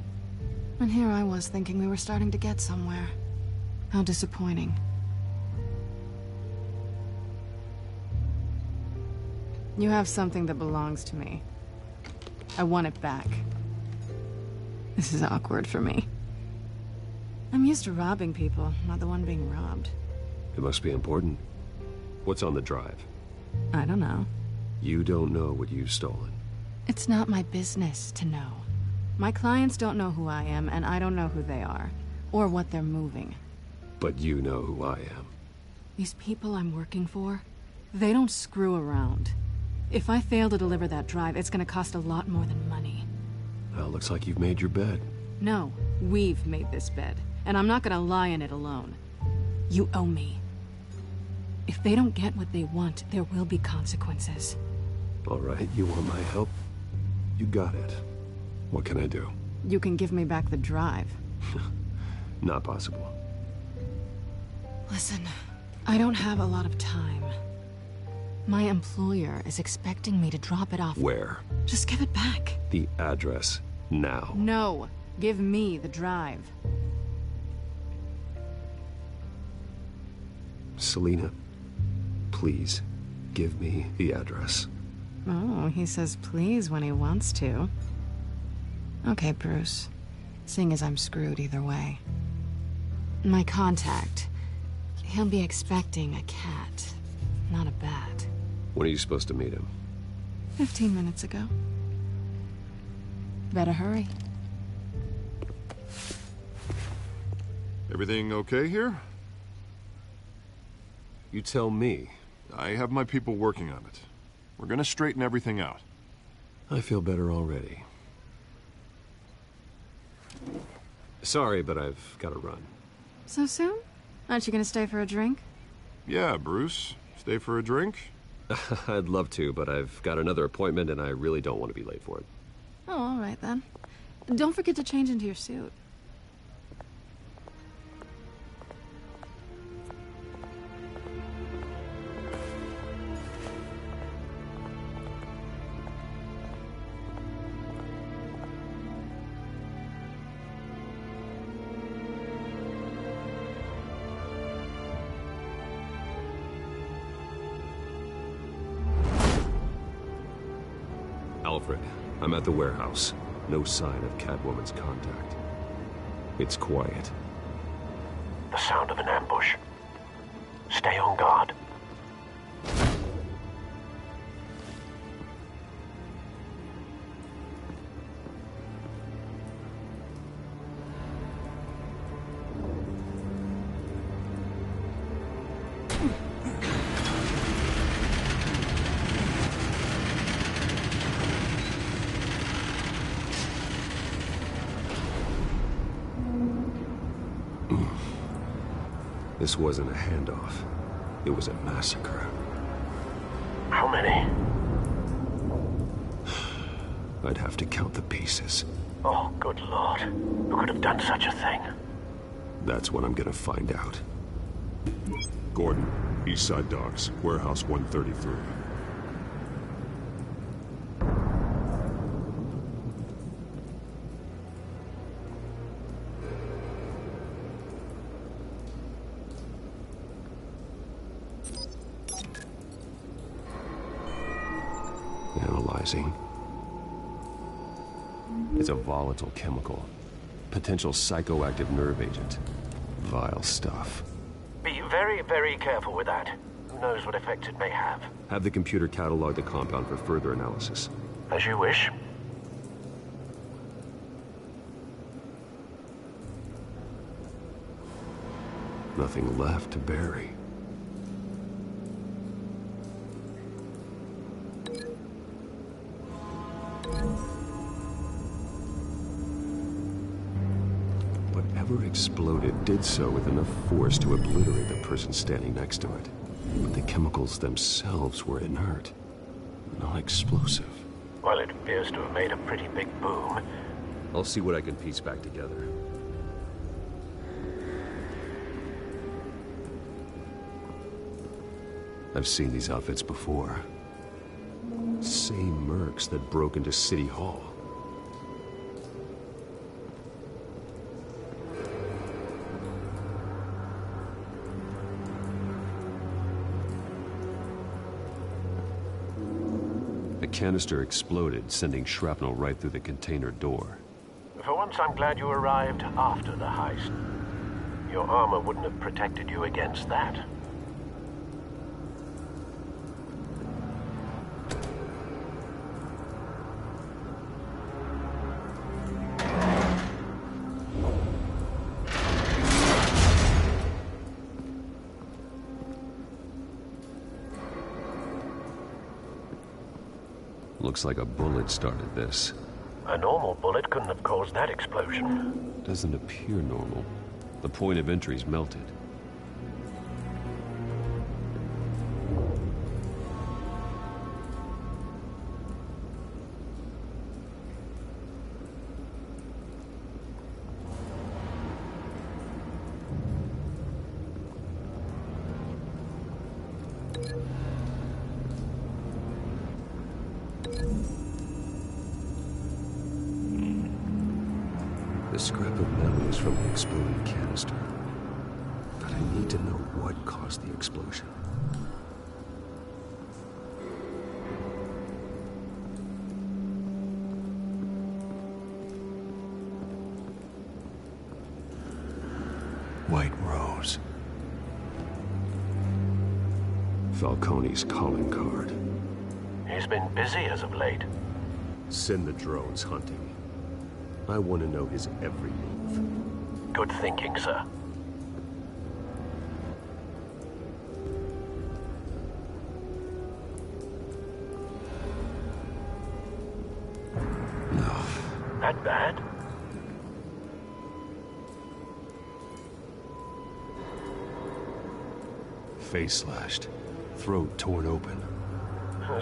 And here I was thinking we were starting to get somewhere. How disappointing. You have something that belongs to me. I want it back. This is awkward for me. I'm used to robbing people, not the one being robbed. It must be important. What's on the drive? I don't know. You don't know what you've stolen. It's not my business to know. My clients don't know who I am, and I don't know who they are. Or what they're moving. But you know who I am. These people I'm working for, they don't screw around. If I fail to deliver that drive, it's gonna cost a lot more than money. Well, looks like you've made your bed. No, we've made this bed, and I'm not gonna lie in it alone. You owe me. If they don't get what they want, there will be consequences. All right, you want my help? You got it. What can I do? You can give me back the drive. Not possible. Listen, I don't have a lot of time. My employer is expecting me to drop it off. Where? Just give it back. The address, now. No, give me the drive. Selina, please, give me the address. Oh, he says please when he wants to. Okay, Bruce. Seeing as I'm screwed either way. My contact. He'll be expecting a cat, not a bat. When are you supposed to meet him? 15 minutes ago. Better hurry. Everything okay here? You tell me. I have my people working on it. We're gonna straighten everything out. I feel better already. Sorry, but I've got to run. So soon? Aren't you gonna stay for a drink? Yeah, Bruce. Stay for a drink? I'd love to, but I've got another appointment and I really don't want to be late for it. Oh, all right then. Don't forget to change into your suit. Alfred, I'm at the warehouse. No sign of Catwoman's contact. It's quiet. The sound of an ambush. Stay on guard. This wasn't a handoff. It was a massacre. How many? I'd have to count the pieces. Oh, good Lord. Who could have done such a thing? That's what I'm gonna find out. Gordon, East Side Docks, Warehouse 133. Analyzing. It's a volatile chemical. Potential psychoactive nerve agent. Vile stuff. Be very, very careful with that. Who knows what effects it may have. Have the computer catalog the compound for further analysis. As you wish. Nothing left to bury. Whatever exploded did so with enough force to obliterate the person standing next to it. But the chemicals themselves were inert, not explosive. Well, it appears to have made a pretty big boom. I'll see what I can piece back together. I've seen these outfits before. Same mercs that broke into City Hall. The canister exploded, sending shrapnel right through the container door. For once, I'm glad you arrived after the heist. Your armor wouldn't have protected you against that. Looks like a bullet started this. A normal bullet couldn't have caused that explosion. Doesn't appear normal. The point of entry's melted. The scrap of metal is from the exploded canister. But I need to know what caused the explosion. White Rose. Falcone's calling card. He's been busy as of late. Send the drones hunting. I want to know his every move. Good thinking, sir. That bad? Face slashed. Throat torn open.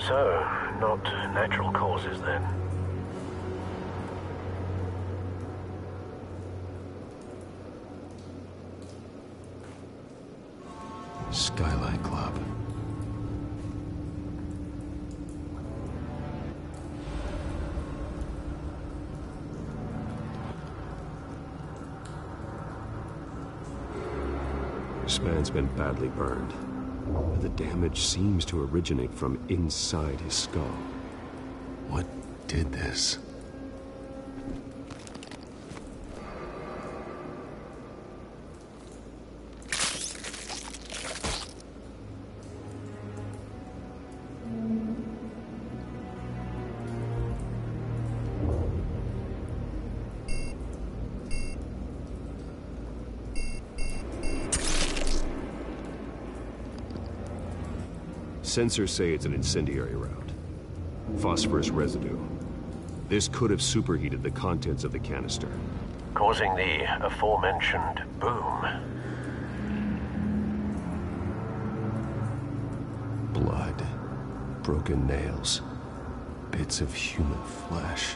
So, not natural causes then? Skylight Club. This man's been badly burned. The damage seems to originate from inside his skull. What did this? Sensors say it's an incendiary round. Phosphorus residue. This could have superheated the contents of the canister, causing the aforementioned boom. Blood, broken nails, bits of human flesh.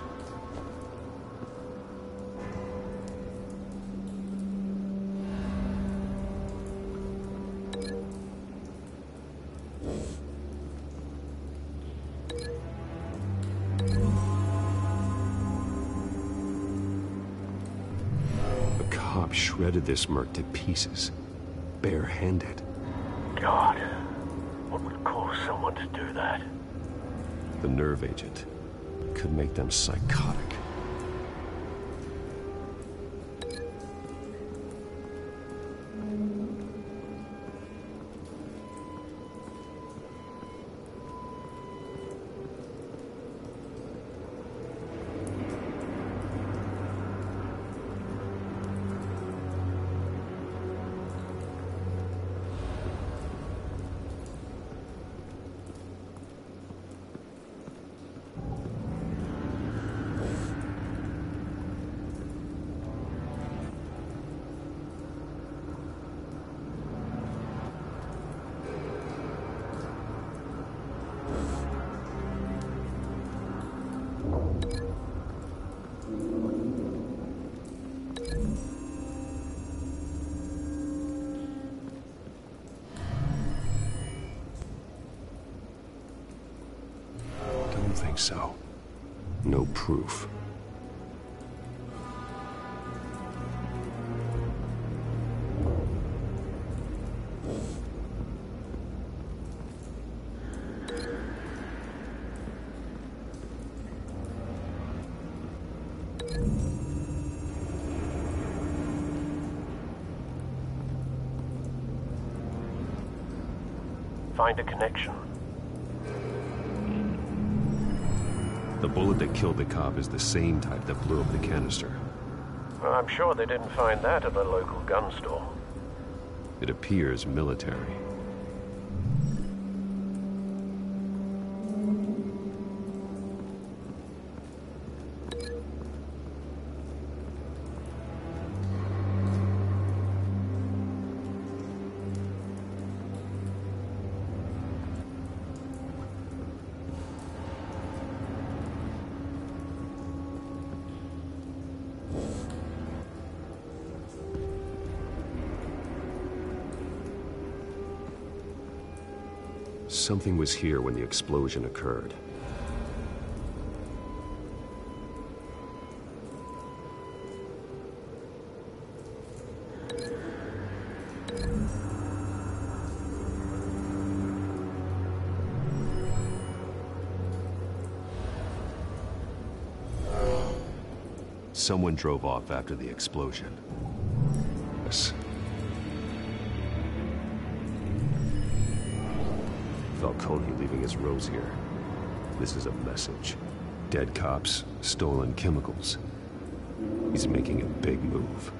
Shredded this merc to pieces, bare-handed. God, what would cause someone to do that? The nerve agent could make them psychotic. Think so. No proof. Find a connection. The bullet that killed the cop is the same type that blew up the canister. Well, I'm sure they didn't find that at a local gun store. It appears military. Something was here when the explosion occurred. Someone drove off after the explosion. Yes. Falcone leaving his rose here. This is a message. Dead cops, stolen chemicals. He's making a big move.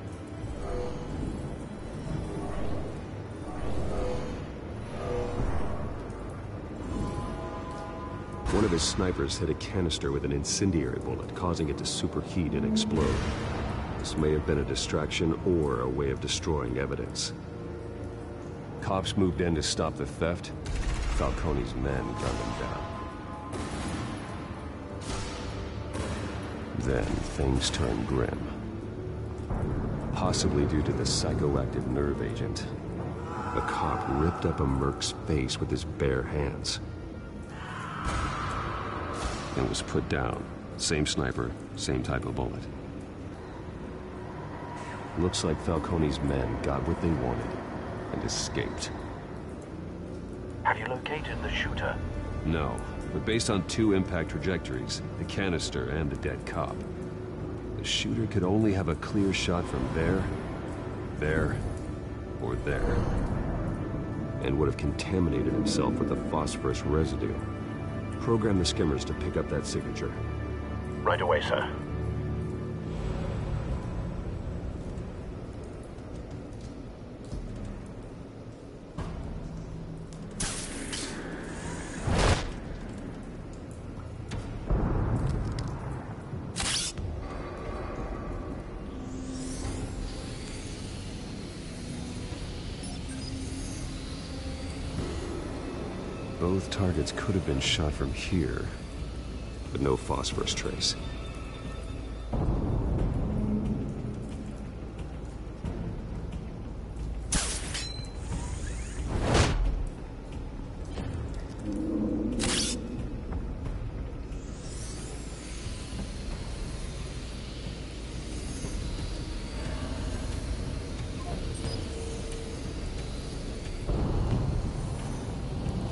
One of his snipers hit a canister with an incendiary bullet, causing it to superheat and explode. This may have been a distraction or a way of destroying evidence. Cops moved in to stop the theft. Falcone's men gunned him down. Then things turned grim. Possibly due to the psychoactive nerve agent. A cop ripped up a merc's face with his bare hands. And was put down. Same sniper, same type of bullet. Looks like Falcone's men got what they wanted and escaped. Have you located the shooter? No, but based on 2 impact trajectories, the canister and the dead cop, the shooter could only have a clear shot from there, or there, and would have contaminated himself with the phosphorus residue. Program the skimmers to pick up that signature. Right away, sir. Both targets could have been shot from here, but no phosphorus trace.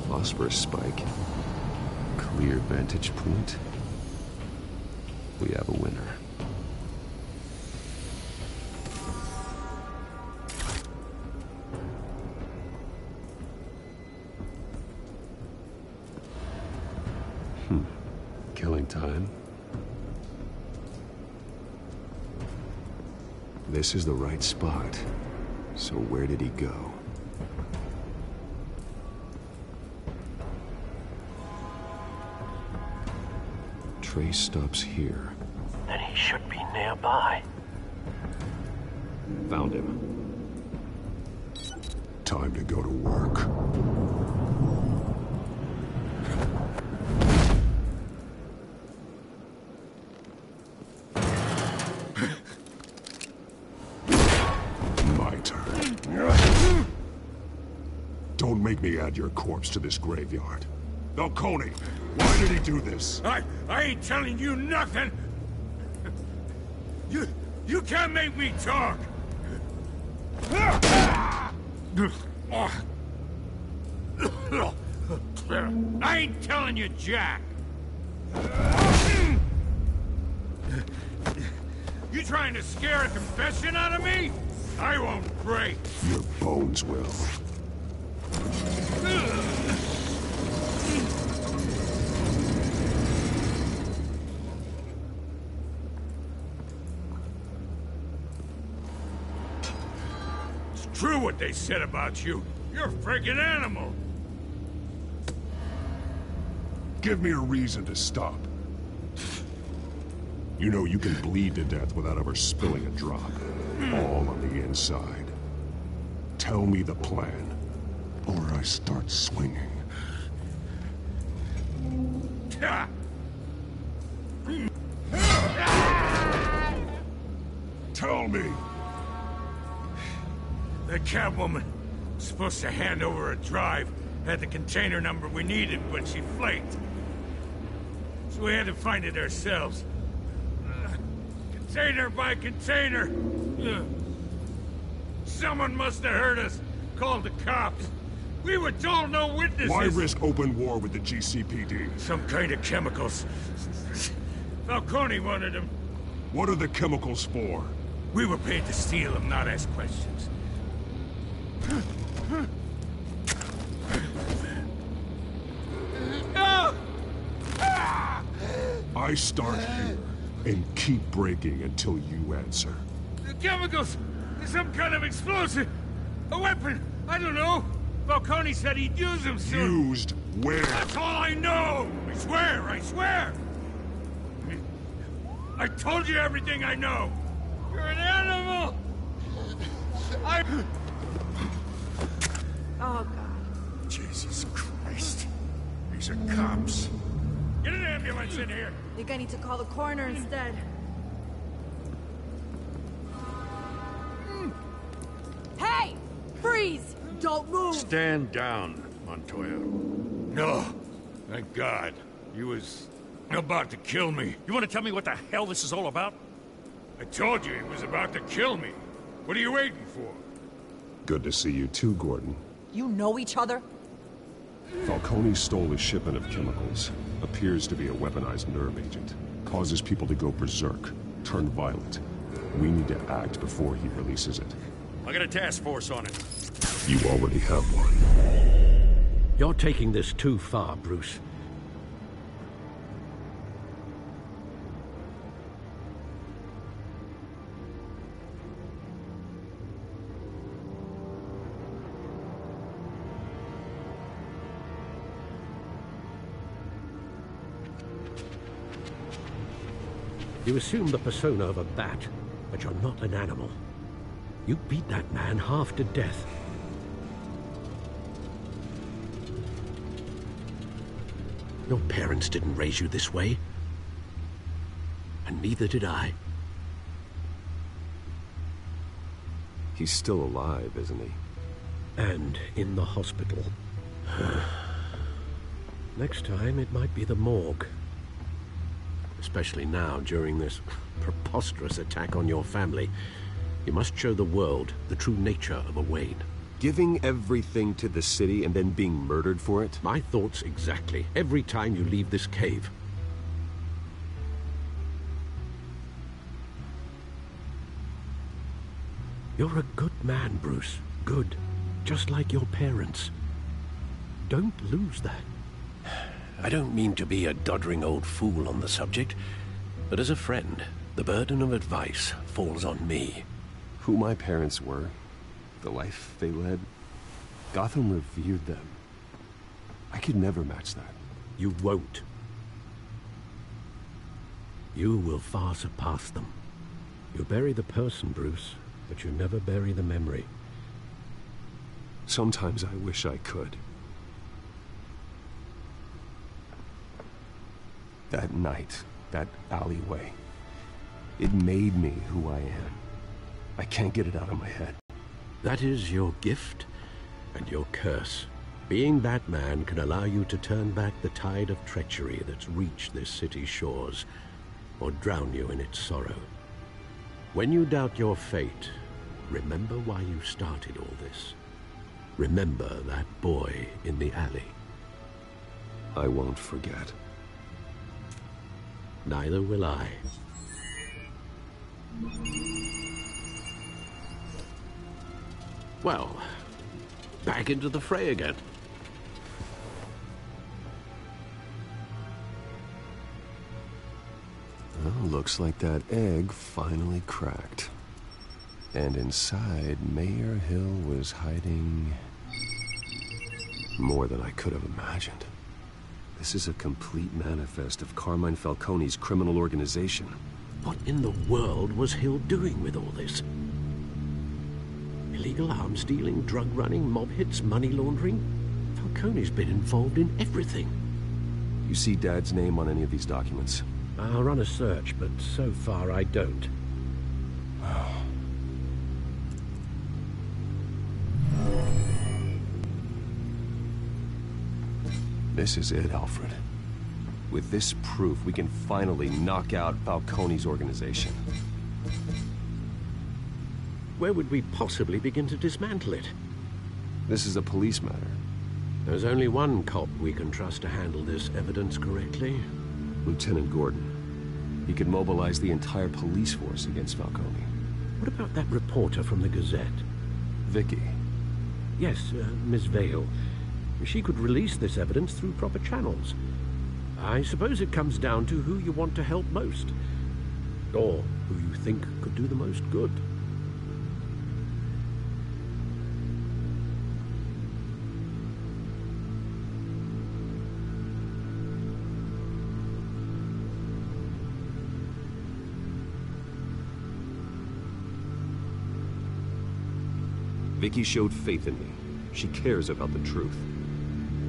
Phosphorus spike. Clear vantage point. We have a winner. Killing time. This is the right spot. So where did he go? Trace stops here. Then he should be nearby. Found him. Time to go to work. My turn. Don't make me add your corpse to this graveyard. Falcone, why did he do this? I ain't telling you nothing! You can't make me talk! I ain't telling you, Jack! You trying to scare a confession out of me? I won't break! Your bones will. True what they said about you. You're a friggin' animal. Give me a reason to stop. You know you can bleed to death without ever spilling a drop. All on the inside. Tell me the plan, or I start swinging. Tell me. The Catwoman was supposed to hand over a drive, had the container number we needed, but she flaked. So we had to find it ourselves. Container by container. Someone must have heard us, called the cops. We were told no witnesses. Why risk open war with the GCPD? Some kind of chemicals. Falcone wanted them. What are the chemicals for? We were paid to steal them, not ask questions. I start here and keep breaking until you answer. The chemicals! Some kind of explosive! A weapon! I don't know! Falcone said he'd use him soon. Used where? That's all I know! I swear, I swear! I told you everything I know! You're an animal! Oh, God. Jesus Christ. These are cops. Get an ambulance in here! I think I need to call the coroner instead. Hey! Freeze! Don't move! Stand down, Montoya. No. Thank God. He was about to kill me. You want to tell me what the hell this is all about? I told you he was about to kill me. What are you waiting for? Good to see you too, Gordon. You know each other? Falcone stole a shipment of chemicals. Appears to be a weaponized nerve agent. Causes people to go berserk, turn violent. We need to act before he releases it. I got a task force on it. You already have one. You're taking this too far, Bruce. You assume the persona of a bat, but you're not an animal. You beat that man half to death. Your parents didn't raise you this way. And neither did I. He's still alive, isn't he? And in the hospital. Next time, it might be the morgue. Especially now, during this preposterous attack on your family. You must show the world the true nature of a Wayne. Giving everything to the city and then being murdered for it? My thoughts exactly. Every time you leave this cave. You're a good man, Bruce. Good. Just like your parents. Don't lose that. I don't mean to be a doddering old fool on the subject, but as a friend, the burden of advice falls on me. Who my parents were, the life they led, Gotham revered them. I could never match that. You won't. You will far surpass them. You bury the person, Bruce, but you never bury the memory. Sometimes I wish I could. That night, that alleyway, it made me who I am. I can't get it out of my head. That is your gift and your curse. Being Batman can allow you to turn back the tide of treachery that's reached this city's shores, or drown you in its sorrow. When you doubt your fate, remember why you started all this. Remember that boy in the alley. I won't forget. Neither will I. Well, back into the fray again. Well, looks like that egg finally cracked. And inside, Mayor Hill was hiding more than I could have imagined. This is a complete manifest of Carmine Falcone's criminal organization. What in the world was Hill doing with all this? Illegal arms dealing, drug running, mob hits, money laundering? Falcone's been involved in everything. You see Dad's name on any of these documents? I'll run a search, but so far I don't. This is it, Alfred. With this proof, we can finally knock out Falcone's organization. Where would we possibly begin to dismantle it? This is a police matter. There's only one cop we can trust to handle this evidence correctly. Lieutenant Gordon. He could mobilize the entire police force against Falcone. What about that reporter from the Gazette? Vicky. Yes, Miss Vale. She could release this evidence through proper channels. I suppose it comes down to who you want to help most. Or who you think could do the most good. Vicky showed faith in me. She cares about the truth.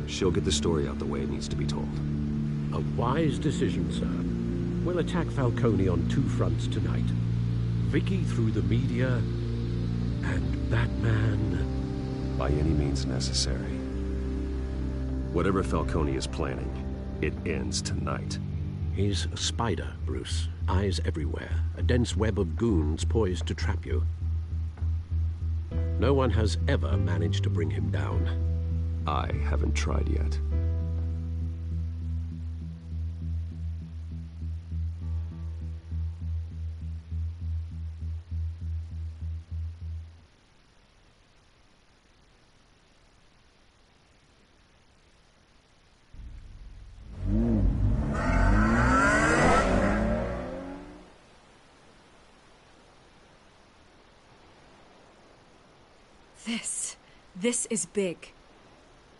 She'll get the story out the way it needs to be told. A wise decision, sir. We'll attack Falcone on 2 fronts tonight. Vicky through the media, and Batman... by any means necessary. Whatever Falcone is planning, it ends tonight. He's a spider, Bruce. Eyes everywhere. A dense web of goons poised to trap you. No one has ever managed to bring him down. I haven't tried yet. This is big.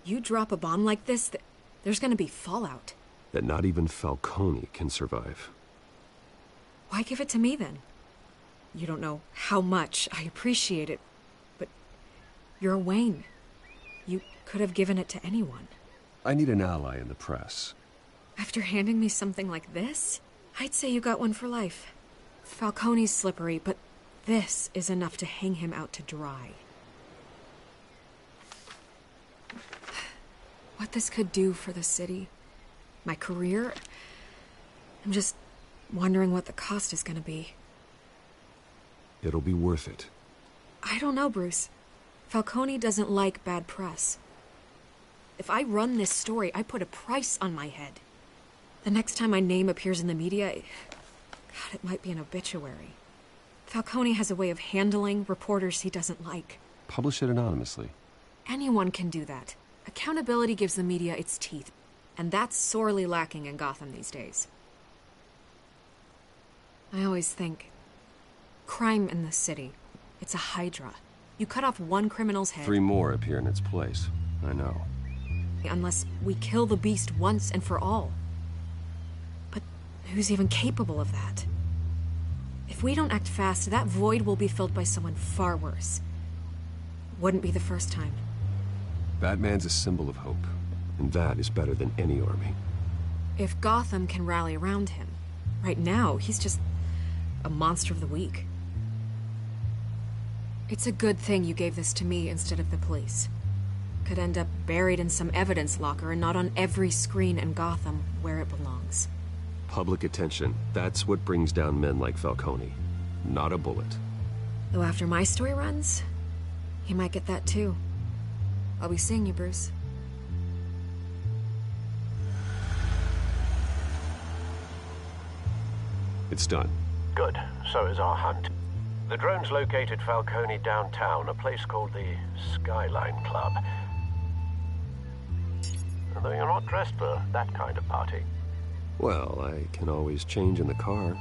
You drop a bomb like this, there's gonna be fallout. That not even Falcone can survive. Why give it to me, then? You don't know how much I appreciate it, but you're Wayne. You could have given it to anyone. I need an ally in the press. After handing me something like this, I'd say you got one for life. Falcone's slippery, but this is enough to hang him out to dry. What this could do for the city, my career, I'm just wondering what the cost is gonna be. It'll be worth it. I don't know, Bruce. Falcone doesn't like bad press. If I run this story, I put a price on my head. The next time my name appears in the media, God, it might be an obituary. Falcone has a way of handling reporters he doesn't like. Publish it anonymously. Anyone can do that. Accountability gives the media its teeth, and that's sorely lacking in Gotham these days. I always think, crime in the city, it's a hydra. You cut off one criminal's head... 3 more appear in its place. I know. Unless we kill the beast once and for all. But who's even capable of that? If we don't act fast, that void will be filled by someone far worse. Wouldn't be the first time. Batman's a symbol of hope, and that is better than any army. If Gotham can rally around him, right now, he's just a monster of the week. It's a good thing you gave this to me instead of the police. Could end up buried in some evidence locker and not on every screen in Gotham where it belongs. Public attention, that's what brings down men like Falcone. Not a bullet. Though after my story runs, he might get that too. I'll be seeing you, Bruce. It's done. Good. So is our hunt. The drone's located Falcone downtown, a place called the Skyline Club. Although you're not dressed for that kind of party. Well, I can always change in the car.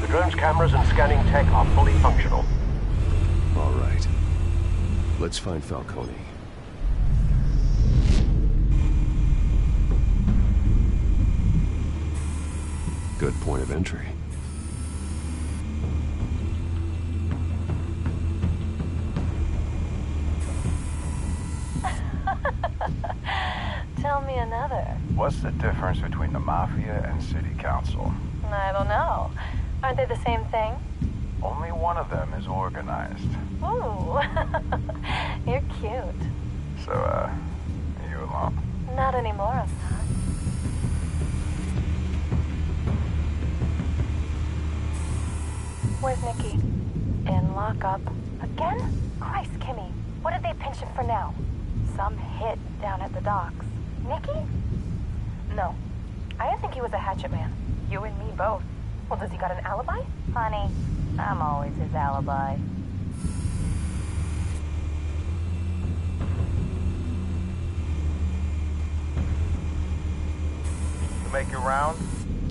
Drone's cameras and scanning tech are fully functional. All right. Let's find Falcone. Good point of entry. Tell me another. What's the difference between the Mafia and City Council? I don't know. Aren't they the same thing? Only one of them is organized. Ooh, you're cute. So, are you alone? Not anymore, I'm not. Nicky. In lockup. Again? Christ, Kimmy. What did they pinch him for now? Some hit down at the docks. Nicky? No. I didn't think he was a hatchet man. You and me both. Well, does he got an alibi? Honey, I'm always his alibi. You make your round?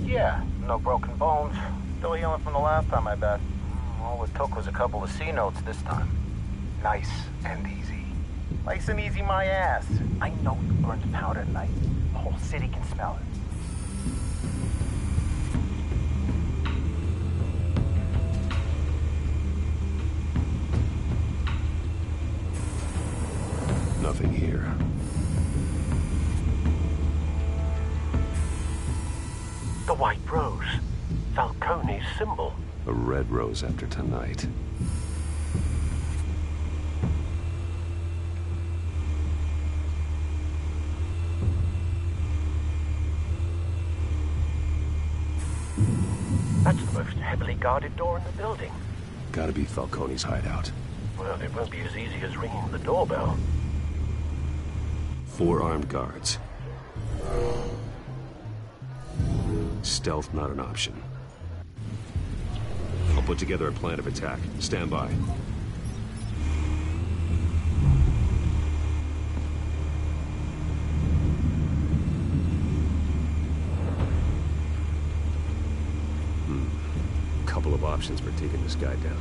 Yeah, no broken bones. Still healing from the last time, I bet. All it took was a couple of C notes this time. Nice and easy. Nice and easy, my ass. I know you burned powder tonight. The whole city can smell it. Nothing here. The white rose. Falcone's symbol. A red rose after tonight. That's the most heavily guarded door in the building. Gotta be Falcone's hideout. Well, it won't be as easy as ringing the doorbell. 4 armed guards. Stealth not an option. I'll put together a plan of attack. Stand by. Couple of options for taking this guy down.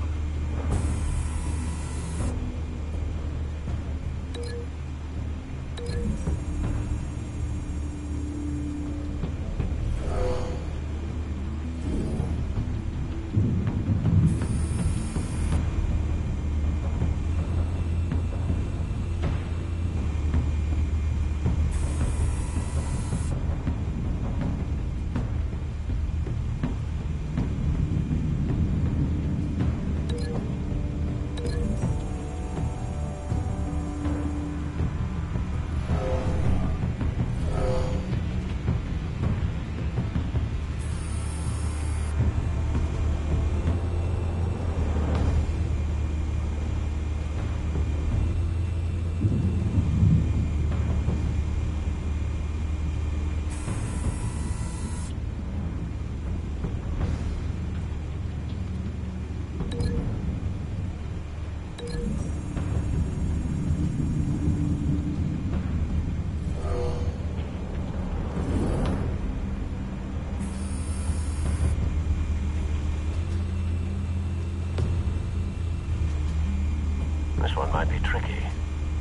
This one might be tricky.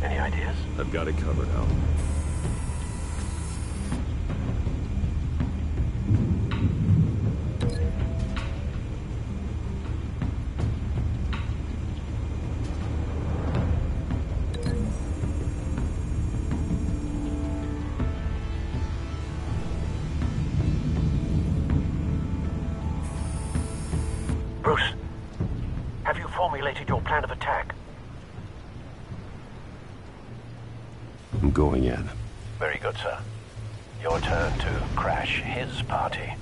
Any ideas? I've got it covered, Al. Bruce, have you formulated your plan of attack? I'm going in. Very good, sir. Your turn to crash his party.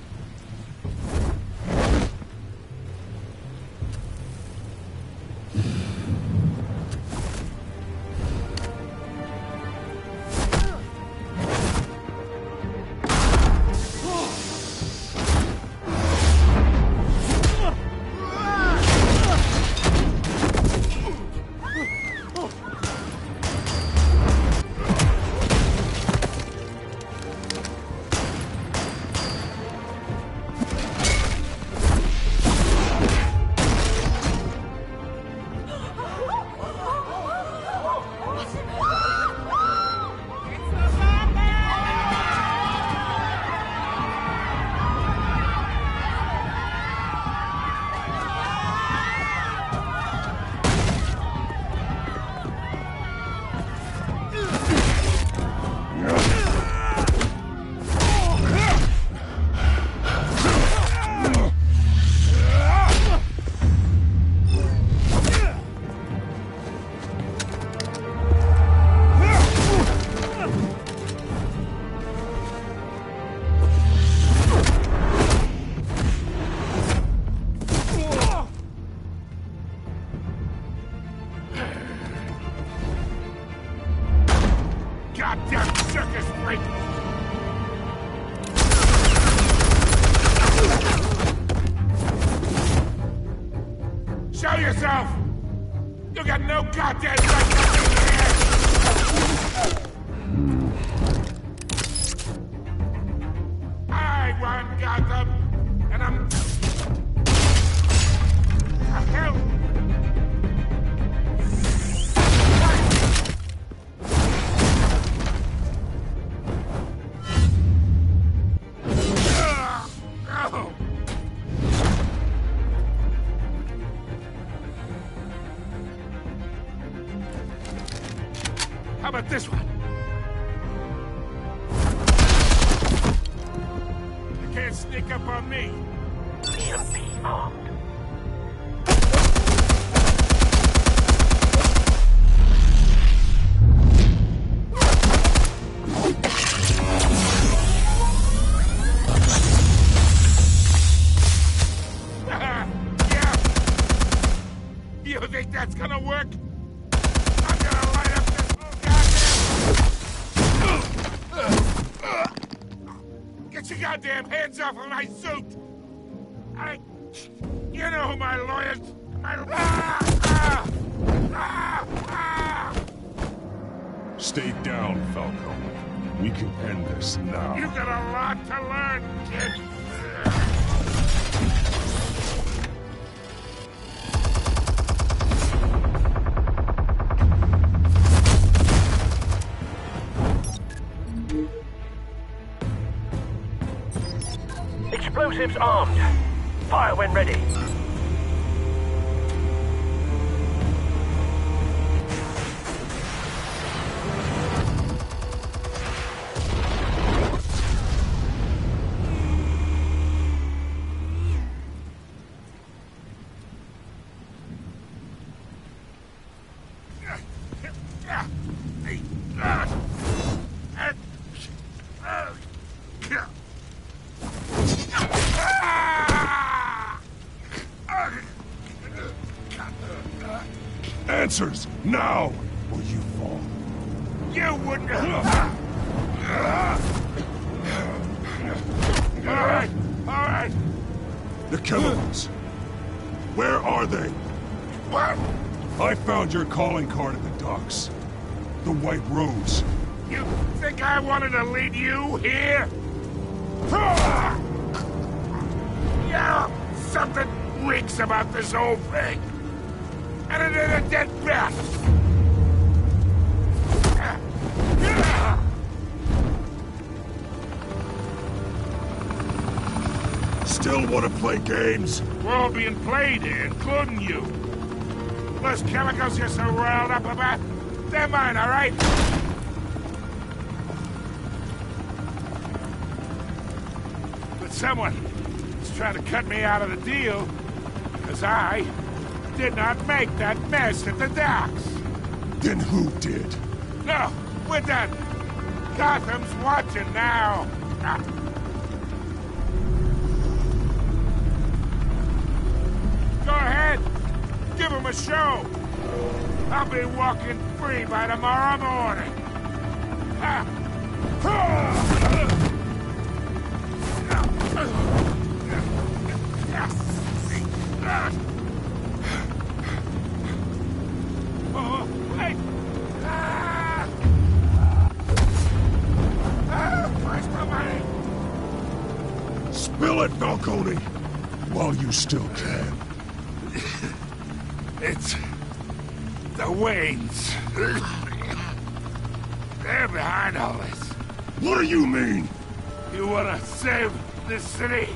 goddamn circus freak! Show yourself! You got no goddamn right to be here! I run Gotham, and I'm... The hell? How about this one? You can't sneak up on me. EMP armed. Yeah. You think that's gonna work? I'm gonna light up this whole goddamn... Get your goddamn hands off of my suit! You know who my lawyers... Stay down, Falcone. We can end this now. You got a lot to learn, kid. Explosives armed. Fire when ready. Answers, now, or you fall. You wouldn't... Alright. The chemicals. Where are they? What? I found your calling card at the docks. The White Rose. You think I wanted to lead you here? Yeah, something reeks about this whole thing. And it is a dead bat. Still want to play games? We're all being played here, including you. Those chemicals you're so riled up about, they're mine, all right? But someone is trying to cut me out of the deal, because I did not make that mess at the docks. Then who did? No, we're done. Gotham's watching now. Go ahead. Give him a show. I'll be walking free by tomorrow morning. Wait! Where's my money? Spill it, Falcone, while you still can. It's the Waynes. They're behind all this. What do you mean? You wanna save this city?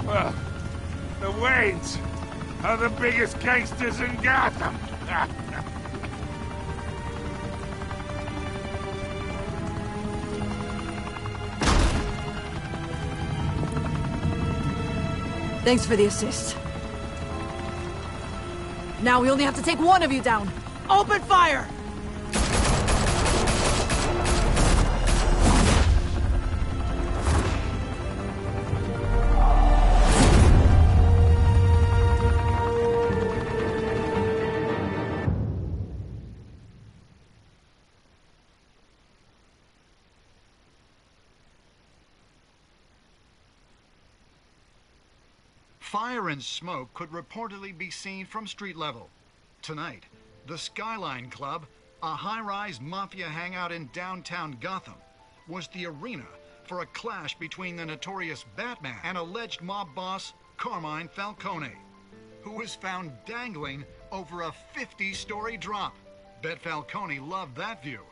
Well, the Waynes are the biggest gangsters in Gotham. Thanks for the assist. Now we only have to take one of you down. Open fire! Fire and smoke could reportedly be seen from street level. Tonight, the Skyline Club, a high-rise mafia hangout in downtown Gotham, was the arena for a clash between the notorious Batman and alleged mob boss Carmine Falcone, who was found dangling over a 50-story drop. Bet Falcone loved that view.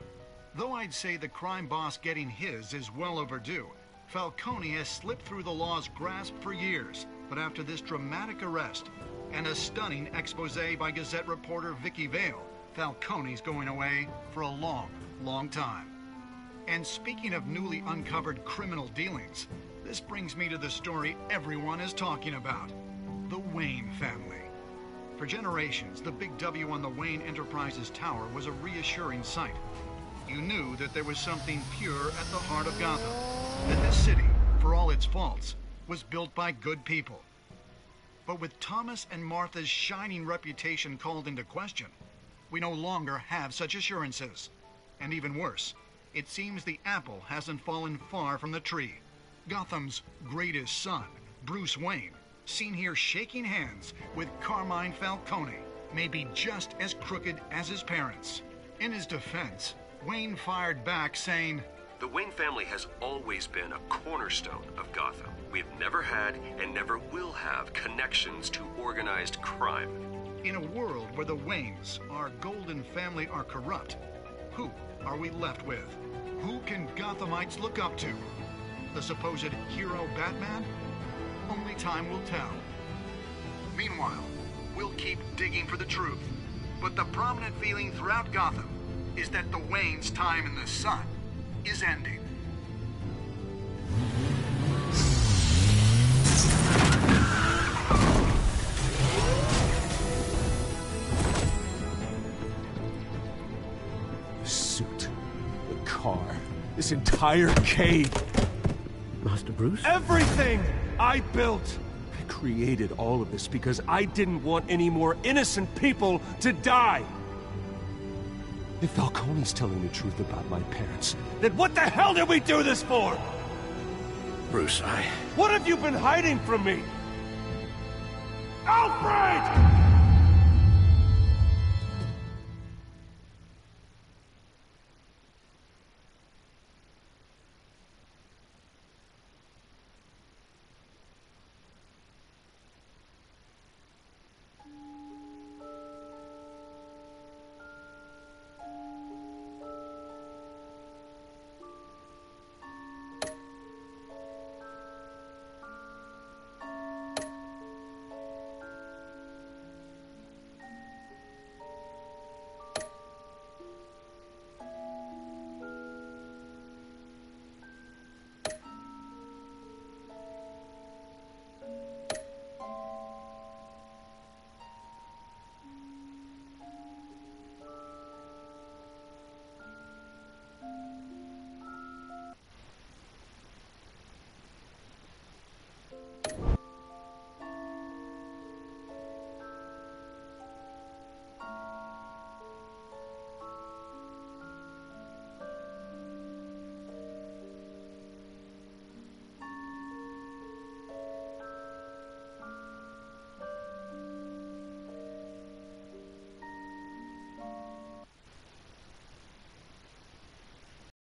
Though I'd say the crime boss getting his is well overdue, Falcone has slipped through the law's grasp for years. But after this dramatic arrest and a stunning expose by Gazette reporter Vicky Vale, Falcone's going away for a long, long time. And speaking of newly uncovered criminal dealings, this brings me to the story everyone is talking about: the Wayne family. For generations, the big W on the Wayne Enterprises Tower was a reassuring sight. You knew that there was something pure at the heart of Gotham, that this city, for all its faults, was built by good people. But with Thomas and Martha's shining reputation called into question, we no longer have such assurances. And even worse, it seems the apple hasn't fallen far from the tree. Gotham's greatest son, Bruce Wayne, seen here shaking hands with Carmine Falcone, may be just as crooked as his parents. In his defense, Wayne fired back saying, "The Wayne family has always been a cornerstone of Gotham. We've never had and never will have connections to organized crime." In a world where the Waynes, our golden family, are corrupt, who are we left with? Who can Gothamites look up to? The supposed hero Batman? Only time will tell. Meanwhile, we'll keep digging for the truth. But the prominent feeling throughout Gotham is that the Waynes' time in the sun is ending. The suit, the car, this entire cave. Master Bruce? Everything I built! I created all of this because I didn't want any more innocent people to die! If Falcone's telling the truth about my parents, then what the hell did we do this for? Bruce, What have you been hiding from me? Alfred!